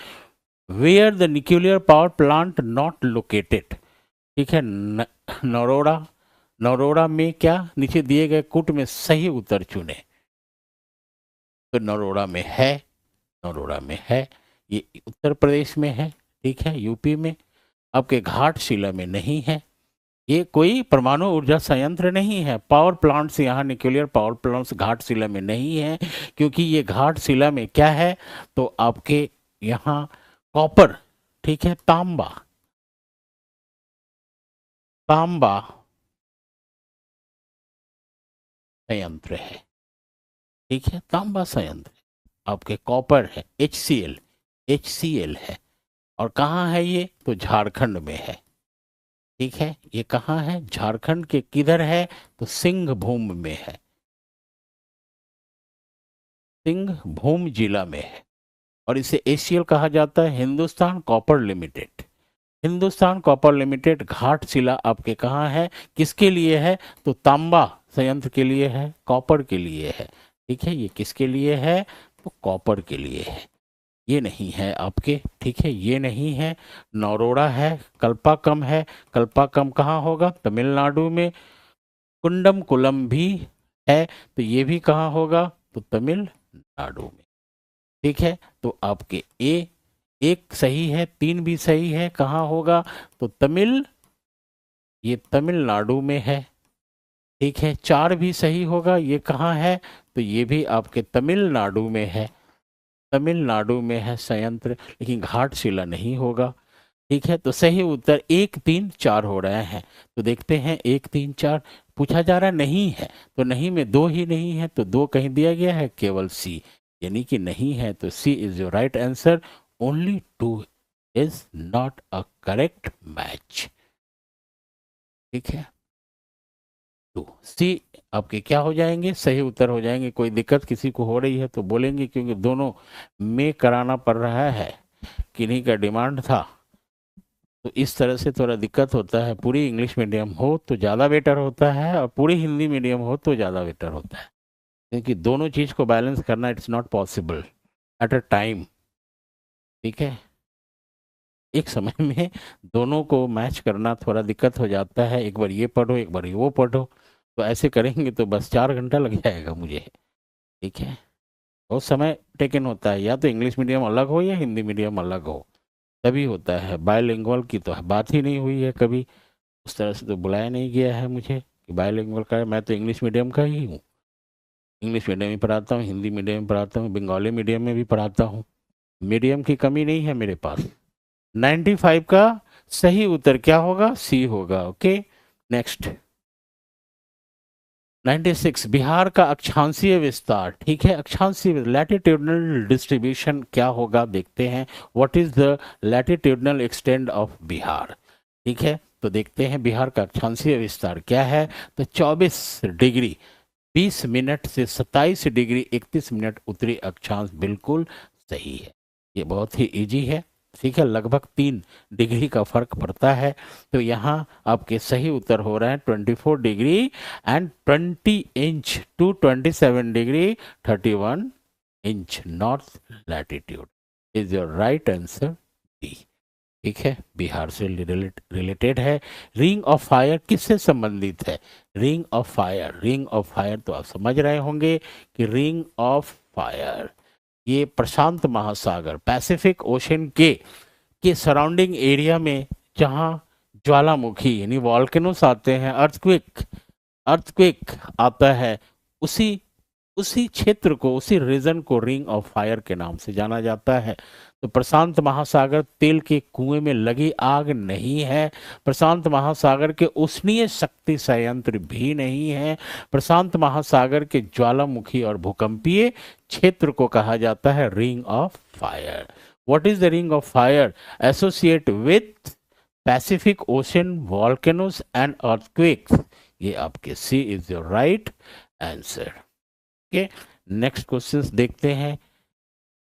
[SPEAKER 1] Where the nuclear power plant not located. ठीक है, नरोड़ा, नरोड़ा में क्या? नीचे दिए गए कूट में सही उत्तर चुने। तो नरोड़ा में है, नरोड़ा में है, ये उत्तर प्रदेश में है। ठीक है, यूपी में। आपके घाटशिला में नहीं है, ये कोई परमाणु ऊर्जा संयंत्र नहीं है। पावर प्लांट्स यहाँ न्यूक्लियर पावर प्लांट्स घाटशिला में नहीं है, क्योंकि ये घाटशिला में क्या है? तो आपके यहाँ कॉपर, ठीक है, तांबा, तांबा संयंत्र है। ठीक है, तांबा संयंत्र, आपके कॉपर है, HCl, HCl है। और कहाँ है ये? तो झारखंड में है। ठीक है, ये कहाँ है? झारखंड के किधर है? तो सिंहभूम में है। सिंहभूम जिला में है और इसे एसीएल कहा जाता है, Hindustan copper limited. Hindustan copper limited Ghatshila आपके कहाँ है, किसके लिए है, तो तांबा संयंत्र के लिए है, कॉपर के लिए है। ठीक है, ये किसके लिए है, तो कॉपर के लिए है। ये नहीं है आपके, ठीक है, ये नहीं है। नौरोड़ा है, कल्पाकम है। कल्पाकम कहाँ होगा, तमिलनाडु में। कुंडम कुलम भी है, तो ये भी कहाँ होगा, तो तमिलनाडु में। ठीक है, तो आपके ए एक सही है, तीन भी सही है, कहाँ होगा, तो ये तमिलनाडु में है। ठीक है, चार भी सही होगा, ये कहाँ है, तो ये भी आपके तमिलनाडु में है। तमिलनाडु में है संयंत्र, लेकिन घाटशिला नहीं होगा। ठीक है, तो सही उत्तर एक तीन चार हो रहे हैं। तो देखते हैं, एक तीन चार पूछा जा रहा नहीं है, तो नहीं में दो ही नहीं है, तो दो कहीं दिया गया है, केवल सी, यानी कि नहीं है, तो C is your right answer. Only two is not a correct match. ठीक है, टू सी आपके क्या हो जाएंगे, सही उत्तर हो जाएंगे। कोई दिक्कत किसी को हो रही है तो बोलेंगे, क्योंकि दोनों में कराना पड़ रहा है, किन्हीं का डिमांड था, तो इस तरह से थोड़ा दिक्कत होता है। पूरी इंग्लिश मीडियम हो तो ज़्यादा बेटर होता है, और पूरी हिंदी मीडियम हो तो ज़्यादा बेटर होता है, क्योंकि दोनों चीज़ को बैलेंस करना it's not possible at a time. ठीक है, एक समय में दोनों को मैच करना थोड़ा दिक्कत हो जाता है, एक बार ये पढ़ो एक बार ये वो पढ़ो, तो ऐसे करेंगे तो बस 4 घंटा लग जाएगा मुझे। ठीक है, बहुत समय टेकन होता है, या तो इंग्लिश मीडियम अलग हो या हिंदी मीडियम अलग हो, तभी होता है। बायलिंगुअल की तो बात ही नहीं हुई है कभी, उस तरह से तो बुलाया नहीं गया है मुझे कि बायलिंगुअल का है। मैं तो इंग्लिश मीडियम का ही हूँ, इंग्लिश मीडियम में पढ़ाता हूँ, हिंदी मीडियम में पढ़ाता हूँ, बंगाली मीडियम में भी पढ़ाता हूँ। मीडियम की कमी नहीं है मेरे पास। 95 का सही उत्तर क्या होगा, सी होगा। Okay, next. 96 बिहार का अक्षांशीय विस्तार। ठीक है, अक्षांशीय लैटिट्यूडनल डिस्ट्रीब्यूशन क्या होगा, देखते हैं। What is the latitudinal extend of Bihar. ठीक है, तो देखते हैं बिहार का अक्षांशीय विस्तार क्या है, तो 24 डिग्री 20 मिनट से 27 डिग्री 31 मिनट उत्तरी अक्षांश, बिल्कुल सही है। ये बहुत ही इजी है। ठीक है, लगभग 3 डिग्री का फर्क पड़ता है। तो यहाँ आपके सही उत्तर हो रहे हैं 24 degree and 20 inch to 27 degree 31 inch north latitude is your right answer, D. ठीक है, बिहार से रिलेटेड है। रिंग ऑफ फायर किससे संबंधित है, ring of fire, ring of fire तो आप समझ रहे होंगे कि रिंग ऑफ फायर ये प्रशांत महासागर, पैसिफिक ओशन के सराउंडिंग एरिया में, जहाँ ज्वालामुखी यानी वॉल्केनोस आते हैं, अर्थक्वेक अर्थक्वेक आता है, उसी उसी क्षेत्र को, उसी रीजन को रिंग ऑफ फायर के नाम से जाना जाता है। तो प्रशांत महासागर तेल के कुएं में लगी आग नहीं है, प्रशांत महासागर के उष्णीय शक्ति संयंत्र भी नहीं है, प्रशांत महासागर के ज्वालामुखी और भूकंपीय क्षेत्र को कहा जाता है ring of fire. What is the ring of fire, associate with Pacific Ocean, volcanoes and earthquakes. ये आपके C is your right answer. Okay, next questions देखते हैं।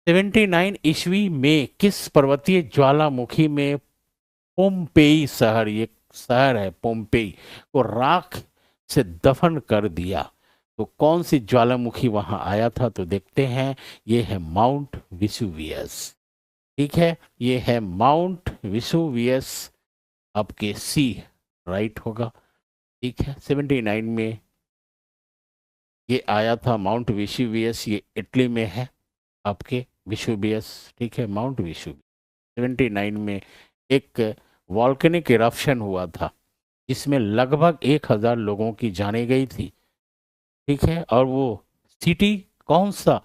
[SPEAKER 1] 79 ईस्वी में किस पर्वतीय ज्वालामुखी में पोम्पेई शहर, ये शहर है पोम्पेई, को राख से दफन कर दिया, तो कौन सी ज्वालामुखी वहां आया था, तो देखते हैं। ये है माउंट विसुवियस। ठीक है, ये है माउंट विसुवियस, आपके सी राइट होगा। ठीक है, 79 में ये आया था माउंट विसुवियस, ये इटली में है आपके विसुवियस। ठीक है, माउंट विसुवियस 79 में एक वॉल्केनिक इरप्शन हुआ था, जिसमें लगभग 1000 लोगों की जाने गई थी। ठीक है, और वो सिटी कौन सा,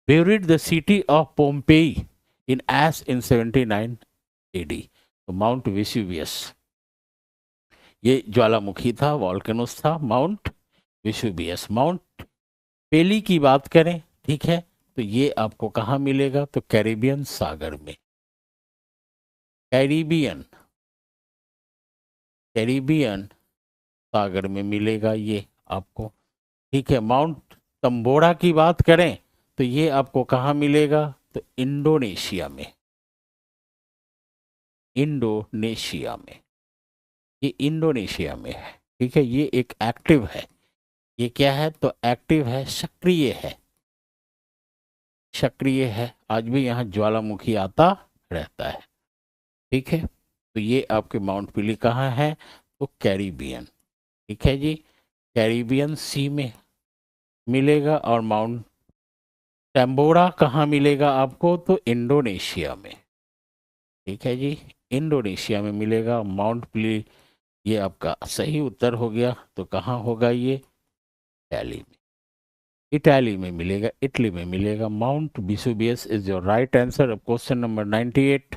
[SPEAKER 1] buried the city of Pompeii in as in 79 AD. तो माउंट विसुवियस ये ज्वालामुखी था, वॉल्केनोस था, माउंट विसुवियस। माउंट पेली की बात करें, ठीक है, तो ये आपको कहाँ मिलेगा, तो कैरिबियन सागर में, कैरिबियन कैरिबियन सागर में मिलेगा ये आपको। ठीक है, माउंट तंबोड़ा की बात करें तो ये आपको कहाँ मिलेगा? तो इंडोनेशिया में, इंडोनेशिया में, ये इंडोनेशिया में है। ठीक है, ये एक एक्टिव है। ये क्या है? तो एक्टिव है, सक्रिय है, सक्रिय है। आज भी यहाँ ज्वालामुखी आता रहता है। ठीक है, तो ये आपके माउंट पिली कहाँ है? तो कैरिबियन। ठीक है जी, कैरिबियन सी में मिलेगा। और माउंट टेम्बोरा कहाँ मिलेगा आपको? तो इंडोनेशिया में। ठीक है जी, इंडोनेशिया में मिलेगा माउंट पिली। ये आपका सही उत्तर हो गया। तो कहाँ होगा ये? इटाली में, इटाली में मिलेगा, इटली में मिलेगा। Mount Vesuvius is your right answer of question number 98।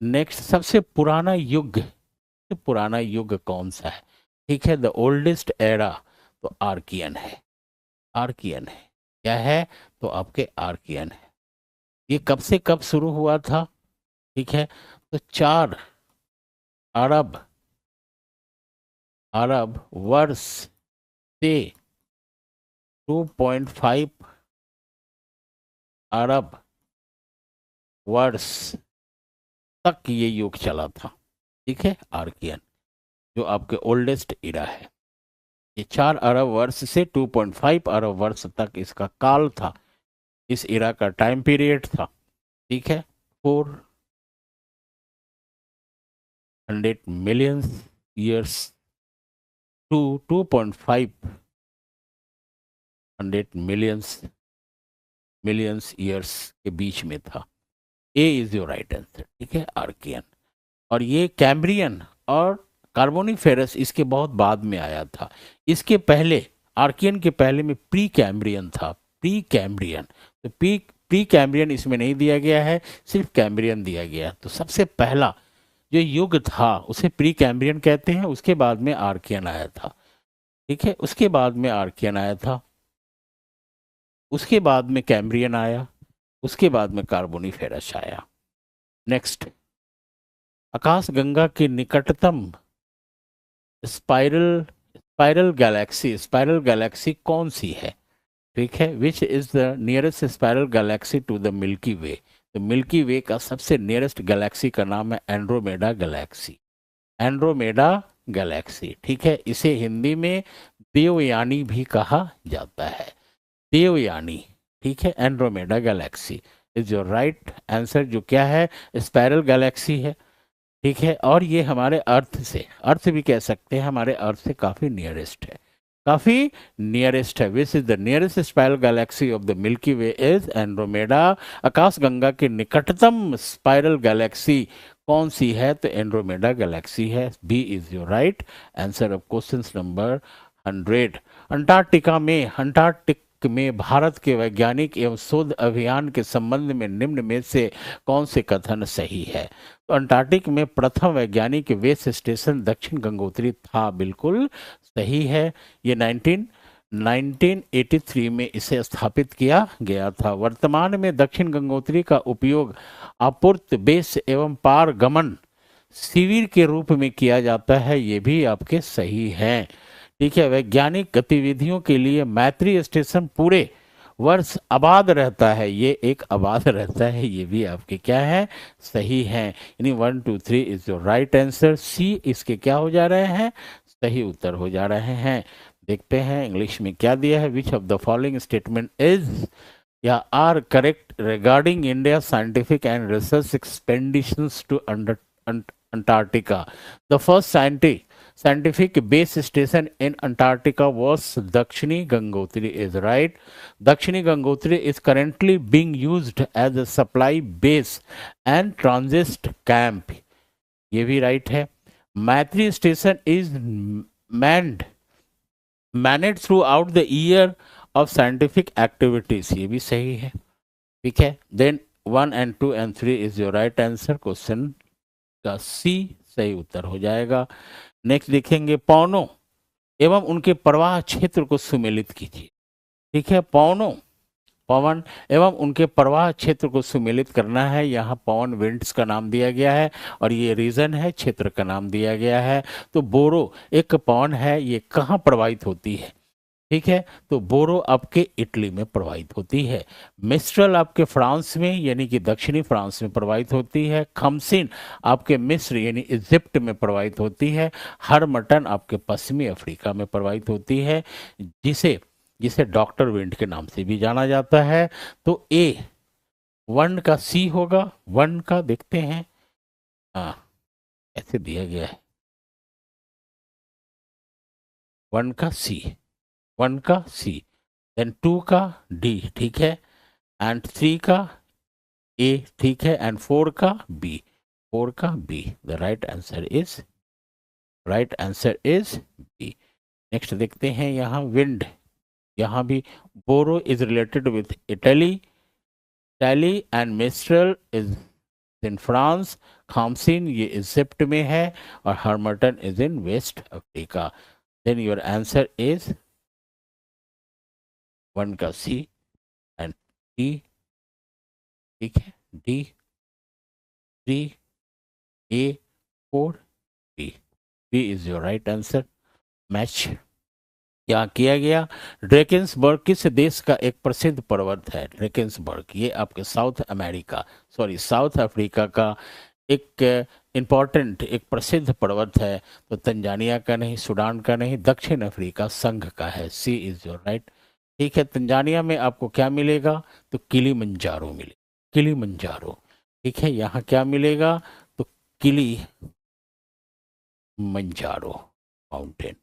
[SPEAKER 1] Next, सबसे पुराना युग, सबसे पुराना युग कौन सा है? ठीक है, द ओल्डेस्ट एरा, तो आर्कियन है, आर्कियन है। क्या है? तो आपके आर्कियन है। ये कब से कब शुरू हुआ था? ठीक है, तो 4 अरब अरब वर्ष से 2.5 अरब वर्ष तक ये युग चला था। ठीक है, आर्कियन जो आपके ओल्डेस्ट इरा है। ये 4 अरब वर्ष से 2.5 अरब वर्ष तक इसका काल था, इस इरा का टाइम पीरियड था। ठीक है, 400 million years to 2.5 millions years के बीच में था। A is your right answer. ठीक है, आर्कियन। और ये कैम्ब्रियन और कार्बोनिफेरस इसके बहुत बाद में आया था। इसके पहले, आर्कियन के पहले में प्री कैम्ब्रियन था, प्री कैम्ब्रियन। तो प्री कैम्ब्रियन इसमें नहीं दिया गया है, सिर्फ कैम्ब्रियन दिया गया। तो सबसे पहला जो युग था उसे प्री कैम्ब्रियन कहते हैं। उसके बाद में आर्कियन आया था। ठीक है, उसके बाद में आर्कियन आया था, उसके बाद में कैम्ब्रियन आया, उसके बाद में कार्बोनिफेरस आया। नेक्स्ट, आकाशगंगा के निकटतम स्पाइरल स्पाइरल गैलेक्सी कौन सी है? ठीक है, which is the nearest spiral galaxy to the Milky Way? तो मिल्की वे का सबसे नियरेस्ट गैलेक्सी का नाम है एंड्रोमेडा गैलेक्सी, एंड्रोमेडा गैलेक्सी। ठीक है, इसे हिंदी में देवयानी भी कहा जाता है, देवयानी। ठीक है, Andromeda Galaxy is your right answer, जो क्या है? स्पाइरल गैलेक्सी है। ठीक है, और ये हमारे अर्थ से, अर्थ भी कह सकते हैं, हमारे अर्थ से काफी नियरेस्ट है, काफी नियरेस्ट है। Which is the nearest spiral galaxy of the Milky Way is Andromeda. आकाशगंगा की निकटतम स्पाइरल गैलेक्सी कौन सी है? तो एंड्रोमेडा गैलेक्सी है। B is your right answer of question number 100। Antarctic में भारत के वैज्ञानिक एवं शोध अभियान के संबंध में निम्न में से कौन से कथन सही है? तो अंटार्कटिक में प्रथम वैज्ञानिक बेस स्टेशन दक्षिण गंगोत्री था, बिल्कुल सही है। ये 1983 में इसे स्थापित किया गया था। वर्तमान में दक्षिण गंगोत्री का उपयोग आपूर्ति बेस एवं पारगमन शिविर के रूप में किया जाता है, ये भी आपके सही हैं। ठीक है, वैज्ञानिक गतिविधियों के लिए मैत्री स्टेशन पूरे वर्ष आबाद रहता है, ये एक आबाद रहता है, ये भी आपके क्या है? सही है। यानी 1 2 3 इज योर राइट आंसर। सी इसके क्या हो जा रहे हैं? सही उत्तर हो जा रहे हैं। देखते हैं इंग्लिश में क्या दिया है। Which of the following statement is या are correct regarding India scientific and research expeditions to Antarctica? The first scientific base station in Antarctica was Dakshini Gangotri is right. Dakshini Gangotri is currently being used as a supply base and transit camp. ये भी right है. Maitri station is managed throughout the year of scientific activities. ये भी सही है. ठीक है. Then 1 and 2 and 3 is your right answer. Question का C सही उत्तर हो जाएगा। नेक्स्ट देखेंगे, पवनों एवं उनके प्रवाह क्षेत्र को सुमेलित कीजिए। ठीक है, पवन एवं उनके प्रवाह क्षेत्र को सुमेलित करना है। यहाँ पवन विंड्स का नाम दिया गया है और ये रीजन है, क्षेत्र का नाम दिया गया है। तो बोरो एक पवन है, ये कहाँ प्रवाहित होती है? ठीक है, तो बोरो आपके इटली में प्रवाहित होती है। मिस्ट्रल आपके फ्रांस में यानी कि दक्षिणी फ्रांस में प्रवाहित होती है। खमसिन आपके मिस्र यानी इजिप्ट में प्रवाहित होती है। हरमटन आपके पश्चिमी अफ्रीका में प्रवाहित होती है, जिसे जिसे डॉक्टर विंड के नाम से भी जाना जाता है। तो ए वन का सी होगा, वन का देखते हैं, हाँ ऐसे दिया गया है, वन का सी, वन का सी, देन टू का डी, ठीक है, एंड थ्री का ए, ठीक है, एंड फोर का बी, फोर का B. The right answer is B. Next देखते हैं यहाँ विंड, यहाँ भी bora is related with Italy, tally and mistral is in France, khamsin ये इजिप्ट में है, और harmattan is in West Africa. Then your answer is one का सी एंड डी, ठीक है, D, three, A, four, B, B is your right answer. Match क्या किया गया। ड्रेकेंसबर्ग किस देश का एक प्रसिद्ध पर्वत है? ड्रेकेंसबर्ग ये आपके साउथ अफ्रीका का एक इम्पॉर्टेंट, एक प्रसिद्ध पर्वत है। तो तंजानिया का नहीं, सूडान का नहीं, दक्षिण अफ्रीका संघ का है। C is your right. ठीक है, तंजानिया में आपको क्या मिलेगा? तो किलीमंजारो मिले, किलीमंजारो। ठीक है, यहाँ क्या मिलेगा? तो किली मंजारो माउंटेन,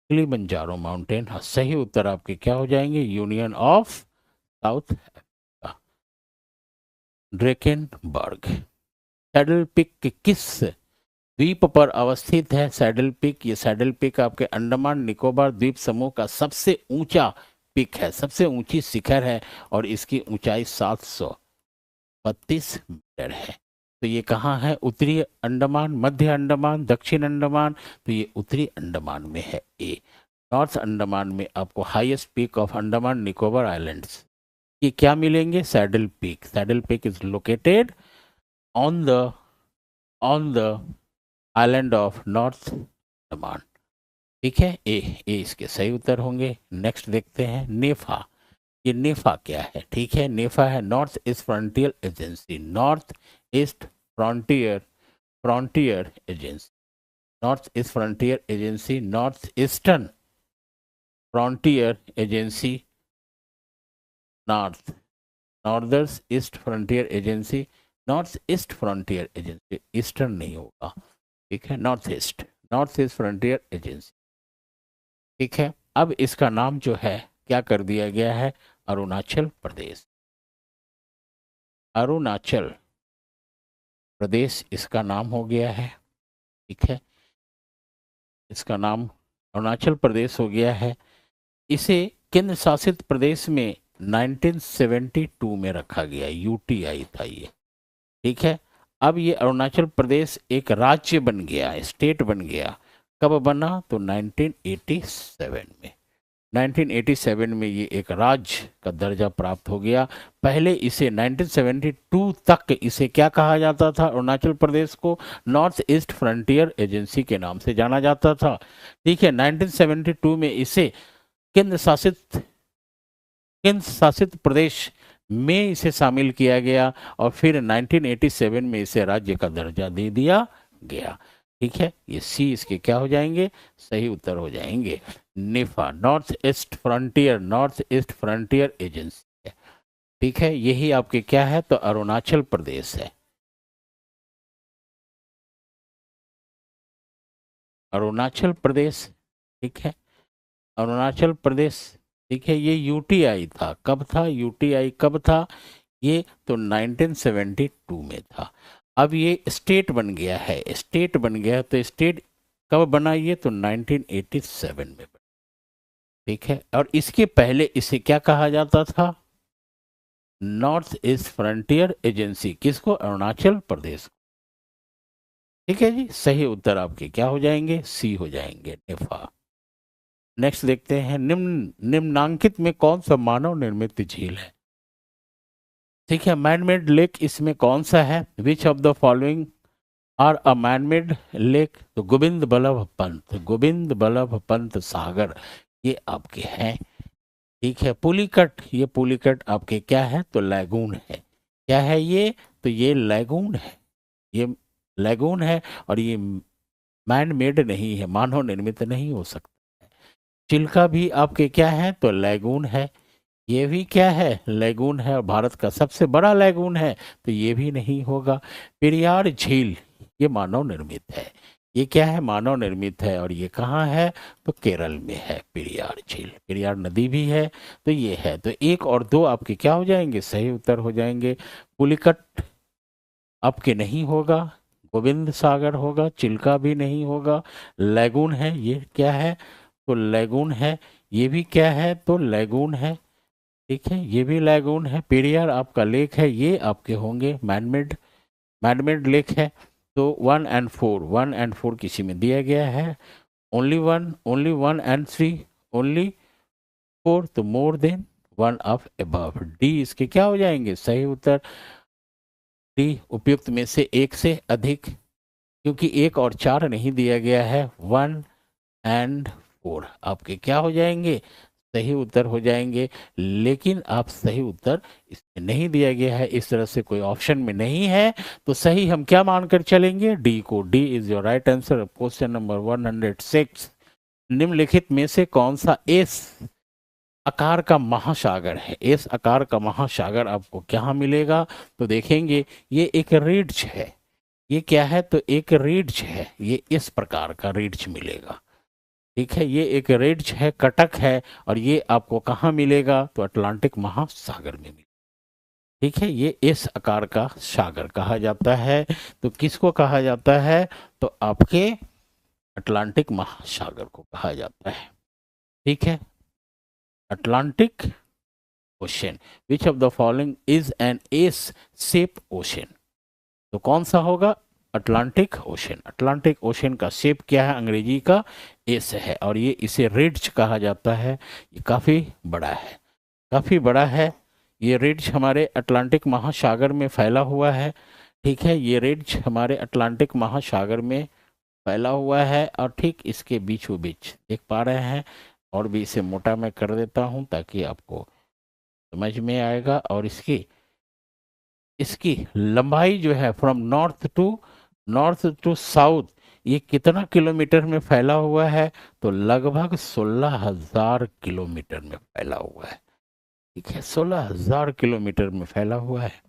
[SPEAKER 1] किलीमंजारो माउंटेन। हाँ, सही उत्तर आपके क्या हो जाएंगे? Union of South Africa, Drakensberg. Saddle peak किस द्वीप पर अवस्थित है? सैडल पिक, ये सैडल पिक आपके अंडमान निकोबार द्वीप समूह का सबसे ऊंचा पिक है, सबसे ऊंची शिखर है, और इसकी ऊंचाई 732 मीटर है। तो ये कहाँ है? उत्तरी अंडमान, मध्य अंडमान, दक्षिण अंडमान? तो ये उत्तरी अंडमान में है, ए। नॉर्थ अंडमान में आपको highest peak of Andaman Nicobar islands, ये क्या मिलेंगे? Saddle peak. Saddle peak is located on the island of north Andaman. ठीक है, ए इसके सही उत्तर होंगे। नेक्स्ट देखते हैं नेफा। ये नेफा क्या है? ठीक है, नेफा है north east frontier agency, north east frontier frontier agency, north east frontier agency, north eastern frontier agency, north northern east frontier agency, north east frontier agency, eastern नहीं होगा। ठीक है, नॉर्थ ईस्ट फ्रंटियर एजेंसी। ठीक है, अब इसका नाम जो है क्या कर दिया गया है? अरुणाचल प्रदेश, अरुणाचल प्रदेश इसका नाम हो गया है। ठीक है, इसका नाम अरुणाचल प्रदेश हो गया है। इसे केंद्र शासित प्रदेश में 1972 में रखा गया, यूटीआई था ये। ठीक है, अब ये अरुणाचल प्रदेश एक राज्य बन गया, स्टेट बन गया। कब बना? तो 1987 में। 1987 में ये एक राज्य का दर्जा प्राप्त हो गया। पहले इसे 1972 तक इसे क्या कहा जाता था? अरुणाचल प्रदेश को नॉर्थ ईस्ट फ्रंटियर एजेंसी के नाम से जाना जाता था। ठीक है, 1972 में इसे केंद्र शासित प्रदेश में इसे शामिल किया गया, और फिर 1987 में इसे राज्य का दर्जा दे दिया गया। ठीक है, ये सी इसके क्या हो जाएंगे? सही उत्तर हो जाएंगे। निफा नॉर्थ ईस्ट फ्रंटियर एजेंसी है। ठीक है, यही आपके क्या है? तो अरुणाचल प्रदेश है, अरुणाचल प्रदेश। ठीक है, अरुणाचल प्रदेश। ठीक है, ये यूटीआई था। कब था यूटीआई? कब था ये? तो 1972 में था। अब ये स्टेट बन गया है, स्टेट बन गया। तो स्टेट कब बना ये? तो 1987 में बना। ठीक है, और इसके पहले इसे क्या कहा जाता था? North east frontier agency. किसको? अरुणाचल प्रदेश। ठीक है जी, सही उत्तर आपके क्या हो जाएंगे? सी हो जाएंगे, नेफा। नेक्स्ट देखते हैं निम्नांकित में कौन सा मानव निर्मित झील है? ठीक है, मैन मेड लेक इसमें कौन सा है? Which of the following are a manmade lake, तो गोविंद बल्लभ पंत, गोविंद बल्लभ पंत सागर ये आपके हैं। ठीक है, पुलिकट, ये पुलिकट आपके क्या है, तो लैगून है। क्या है ये, तो ये लैगून है, ये लैगून है, और ये मैन मेड नहीं है, मानव निर्मित नहीं हो सकता। चिल्का भी आपके क्या है, तो लैगून है, ये भी क्या है, लैगून है, और भारत का सबसे बड़ा लैगून है, तो ये भी नहीं होगा। पेरियार झील ये मानव निर्मित है, ये क्या है, मानव निर्मित है, और ये कहाँ है, तो केरल में है पेरियार झील, पेरियार नदी भी है, तो ये है। तो एक और दो आपके क्या हो जाएंगे, सही उत्तर हो जाएंगे। पुलिकट आपके नहीं होगा, गोविंद सागर होगा, चिल्का भी नहीं होगा, लैगून है, ये क्या है, तो लैगून है, ये भी क्या है, तो लैगून है। ठीक है, ये भी लैगून है। पेरियार आपका लेक है, ये आपके होंगे मैनमेड, मैनमेड लेक है। तो 1 और 4, 1 और 4 किसी में दिया गया है, ओनली वन, ओनली 1 और 3, ओनली 4, तो more than 1 of above, D इसके क्या हो जाएंगे, सही उत्तर। डी उपयुक्त में से एक से अधिक, क्योंकि 1 और 4 नहीं दिया गया है, 1 और 4 आपके क्या हो जाएंगे, सही उत्तर हो जाएंगे। लेकिन आप सही उत्तर इसमें नहीं दिया गया है, इस तरह से कोई ऑप्शन में नहीं है, तो सही हम क्या मानकर चलेंगे, डी को। D is your right answer. Question number 106, निम्नलिखित में से कौन सा एस आकार का महासागर है, एस आकार का महासागर आपको क्या मिलेगा, तो देखेंगे ये एक रिड्ज है, ये क्या है, तो एक रिड्ज है, ये इस प्रकार का रिड्ज मिलेगा। ठीक है, ये एक रिड्ज है, कटक है, और ये आपको कहाँ मिलेगा, तो अटलांटिक महासागर में मिलेगा। ठीक है, ये इस आकार का सागर कहा जाता है, तो किसको कहा जाता है, तो आपके अटलांटिक महासागर को कहा जाता है। ठीक है, Atlantic ocean, which of the following is an S shape ocean, तो कौन सा होगा, अटलांटिक ओशन। अटलांटिक ओशन का शेप क्या है, अंग्रेजी का एस है, और ये इसे रिड्ज कहा जाता है। ये काफ़ी बड़ा है, काफ़ी बड़ा है। ये रिड्ज हमारे अटलांटिक महासागर में फैला हुआ है। ठीक है, ये रिड्ज हमारे अटलांटिक महासागर में फैला हुआ है, और ठीक इसके बीचों बीच देख पा रहे हैं, और भी इसे मोटा मैं कर देता हूँ ताकि आपको समझ में आएगा। और इसकी इसकी लंबाई जो है फ्रॉम नॉर्थ टू साउथ, ये कितना किलोमीटर में फैला हुआ है, तो लगभग 16,000 किलोमीटर में फैला हुआ है। ठीक है, 16,000 किलोमीटर में फैला हुआ है।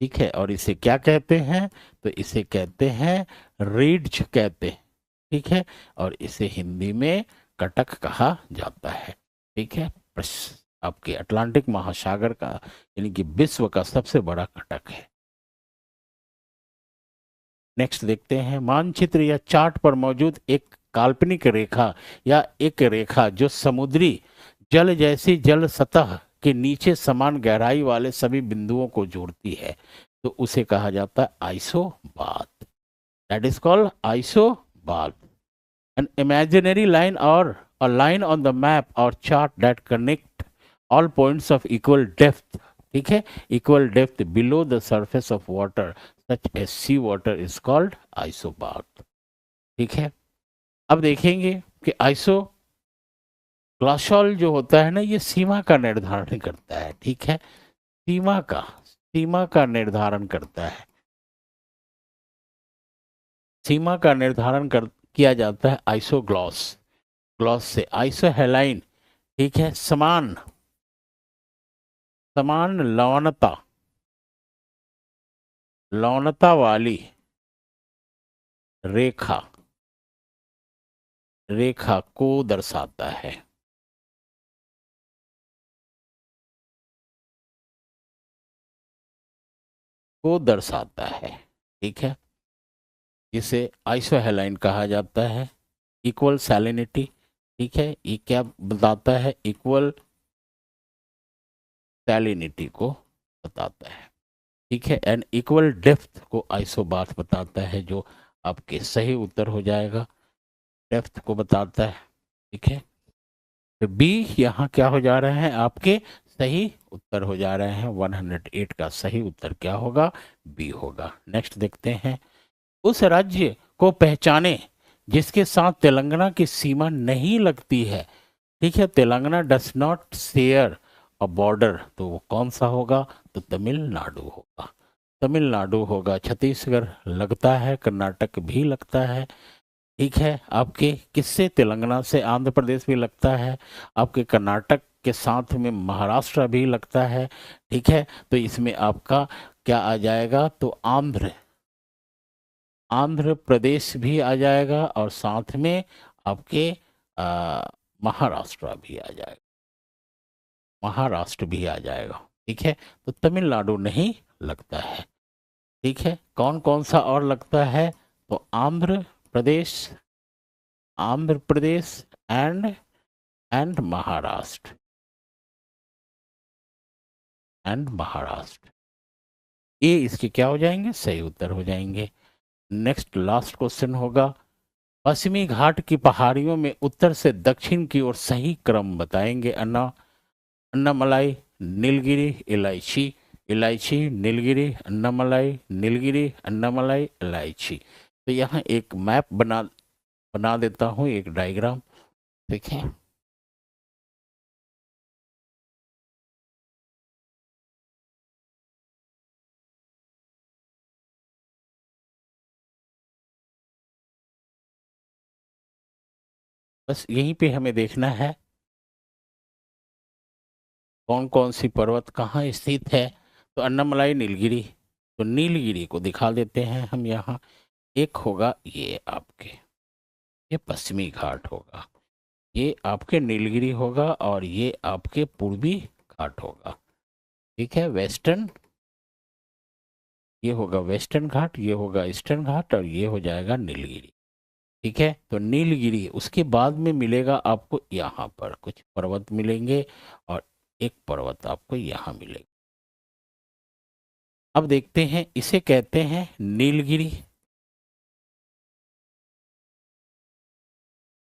[SPEAKER 1] ठीक है, और इसे क्या कहते हैं, तो इसे कहते हैं रिड्ज कहते हैं। ठीक है, और इसे हिंदी में कटक कहा जाता है। ठीक है, आपके अटलांटिक महासागर का, यानी कि विश्व का सबसे बड़ा कटक है। नेक्स्ट देखते हैं, मानचित्र या चार्ट पर मौजूद एक काल्पनिक रेखा या एक रेखा जो समुद्री जल जैसी जल सतह के नीचे समान गहराई वाले सभी बिंदुओं को जोड़ती है, तो उसे कहा जाता है isobath. That is called isobath. An imaginary line और a line on the map or chart that connect all points of equal depth, ठीक है, equal depth below the surface of water such as sea water is called isobath। ठीक है, अब देखेंगे कि iso ग्लासोल जो होता है ना, ये सीमा का निर्धारण करता है। ठीक है, सीमा का निर्धारण करता है, सीमा का निर्धारण किया जाता है आइसोग्लॉस, ग्लॉस से। आइसोहेलाइन, ठीक है, समान समान लवणता, लवणता वाली रेखा, रेखा को दर्शाता है। को दर्शाता है। ठीक है, इसे आइसोहेलाइन कहा जाता है। इक्वल सैलिनिटी, ठीक है, ये क्या बताता है, इक्वल सैलिनिटी को बताता है। ठीक है, एंड इक्वल डेप्थ को आइसोबाथ बताता है, जो आपके सही उत्तर हो जाएगा, डेप्थ को बताता है। ठीक है, तो बी यहाँ क्या हो जा रहे हैं, आपके सही उत्तर हो जा रहे हैं। 108 का सही उत्तर क्या होगा, बी होगा। नेक्स्ट देखते हैं, उस राज्य को पहचाने जिसके साथ तेलंगाना की सीमा नहीं लगती है। ठीक है, Telangana does not share a border, तो वो कौन सा होगा? तो तमिलनाडु होगा। तमिलनाडु होगा। छत्तीसगढ़ लगता है, कर्नाटक भी लगता है। ठीक है, आपके किससे? तेलंगाना से आंध्र प्रदेश भी लगता है, आपके कर्नाटक के साथ में महाराष्ट्र भी लगता है। ठीक है, तो इसमें आपका क्या आ जाएगा? तो आंध्र प्रदेश भी आ जाएगा और साथ में आपके आ, महाराष्ट्र भी आ जाएगा। महाराष्ट्र भी आ जाएगा। ठीक है, तो तमिलनाडु नहीं लगता है। ठीक है, कौन कौन सा और लगता है? तो प्रदेश आंध्र प्रदेश एंड महाराष्ट्र ये इसके क्या हो जाएंगे? सही उत्तर हो जाएंगे। नेक्स्ट लास्ट क्वेश्चन होगा, पश्चिमी घाट की पहाड़ियों में उत्तर से दक्षिण की ओर सही क्रम बताएंगे। अन्नामलाई, नीलगिरी, इलायची। इलायची, नीलगिरी, अन्नामलाई, नीलगिरी, अन्नामलाई, इलायची। तो यहाँ एक मैप बना देता हूँ, एक डायग्राम। ठीक है, बस यहीं पे हमें देखना है कौन कौन सी पर्वत कहाँ स्थित है। तो अन्नामलाई, नीलगिरी, तो नीलगिरी को दिखा देते हैं हम यहाँ। एक होगा ये आपके, ये पश्चिमी घाट होगा, ये आपके नीलगिरी होगा, और ये आपके पूर्वी घाट होगा। ठीक है, वेस्टर्न, ये होगा वेस्टर्न घाट, ये होगा ईस्टर्न घाट, और ये हो जाएगा नीलगिरी। ठीक है, तो नीलगिरी उसके बाद में मिलेगा आपको, यहाँ पर कुछ पर्वत मिलेंगे और एक पर्वत आपको यहाँ मिलेगा। अब देखते हैं, इसे कहते हैं नीलगिरी,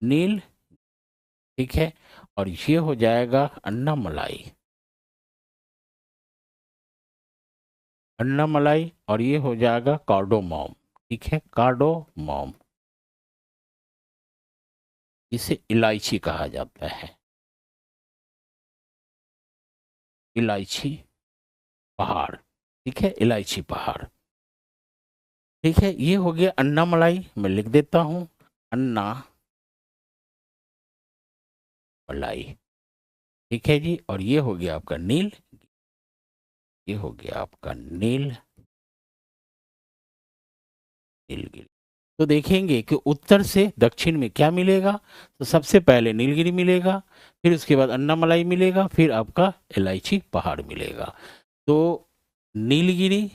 [SPEAKER 1] नील। ठीक है, और ये हो जाएगा अन्नामलाई, अन्नामलाई, और ये हो जाएगा कार्डोमोम। ठीक है, कार्डोमोम, इसे इलायची कहा जाता है, इलायची पहाड़। ठीक है, इलायची पहाड़। ठीक है, ये हो गया अन्नामलाई, मैं लिख देता हूं, अन्ना मलाई। ठीक है जी, और ये हो गया आपका नील, ये हो गया आपका नीलगिरी। तो देखेंगे कि उत्तर से दक्षिण में क्या मिलेगा। तो सबसे पहले नीलगिरी मिलेगा, फिर उसके बाद अन्नामलाई मिलेगा, फिर आपका इलायची पहाड़ मिलेगा। तो नीलगिरी,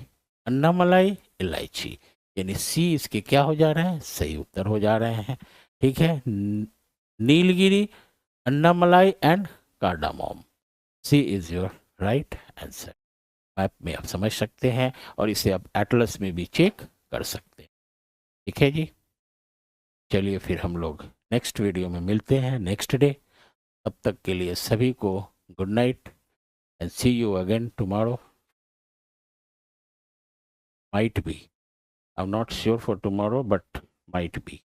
[SPEAKER 1] अन्नामलाई, इलायची, यानी सी इसके क्या हो जा रहे हैं? सही उत्तर हो जा रहे हैं। ठीक है, Nilgiri, Annamalai and cardamom, C is your right answer. Map में आप समझ सकते हैं और इसे आप एटलस में भी चेक कर सकते हैं। ठीक है जी, चलिए फिर हम लोग नेक्स्ट वीडियो में मिलते हैं नेक्स्ट डे। तब तक के लिए सभी को good night and see you again tomorrow. Might be, I'm not sure for tomorrow, but might be.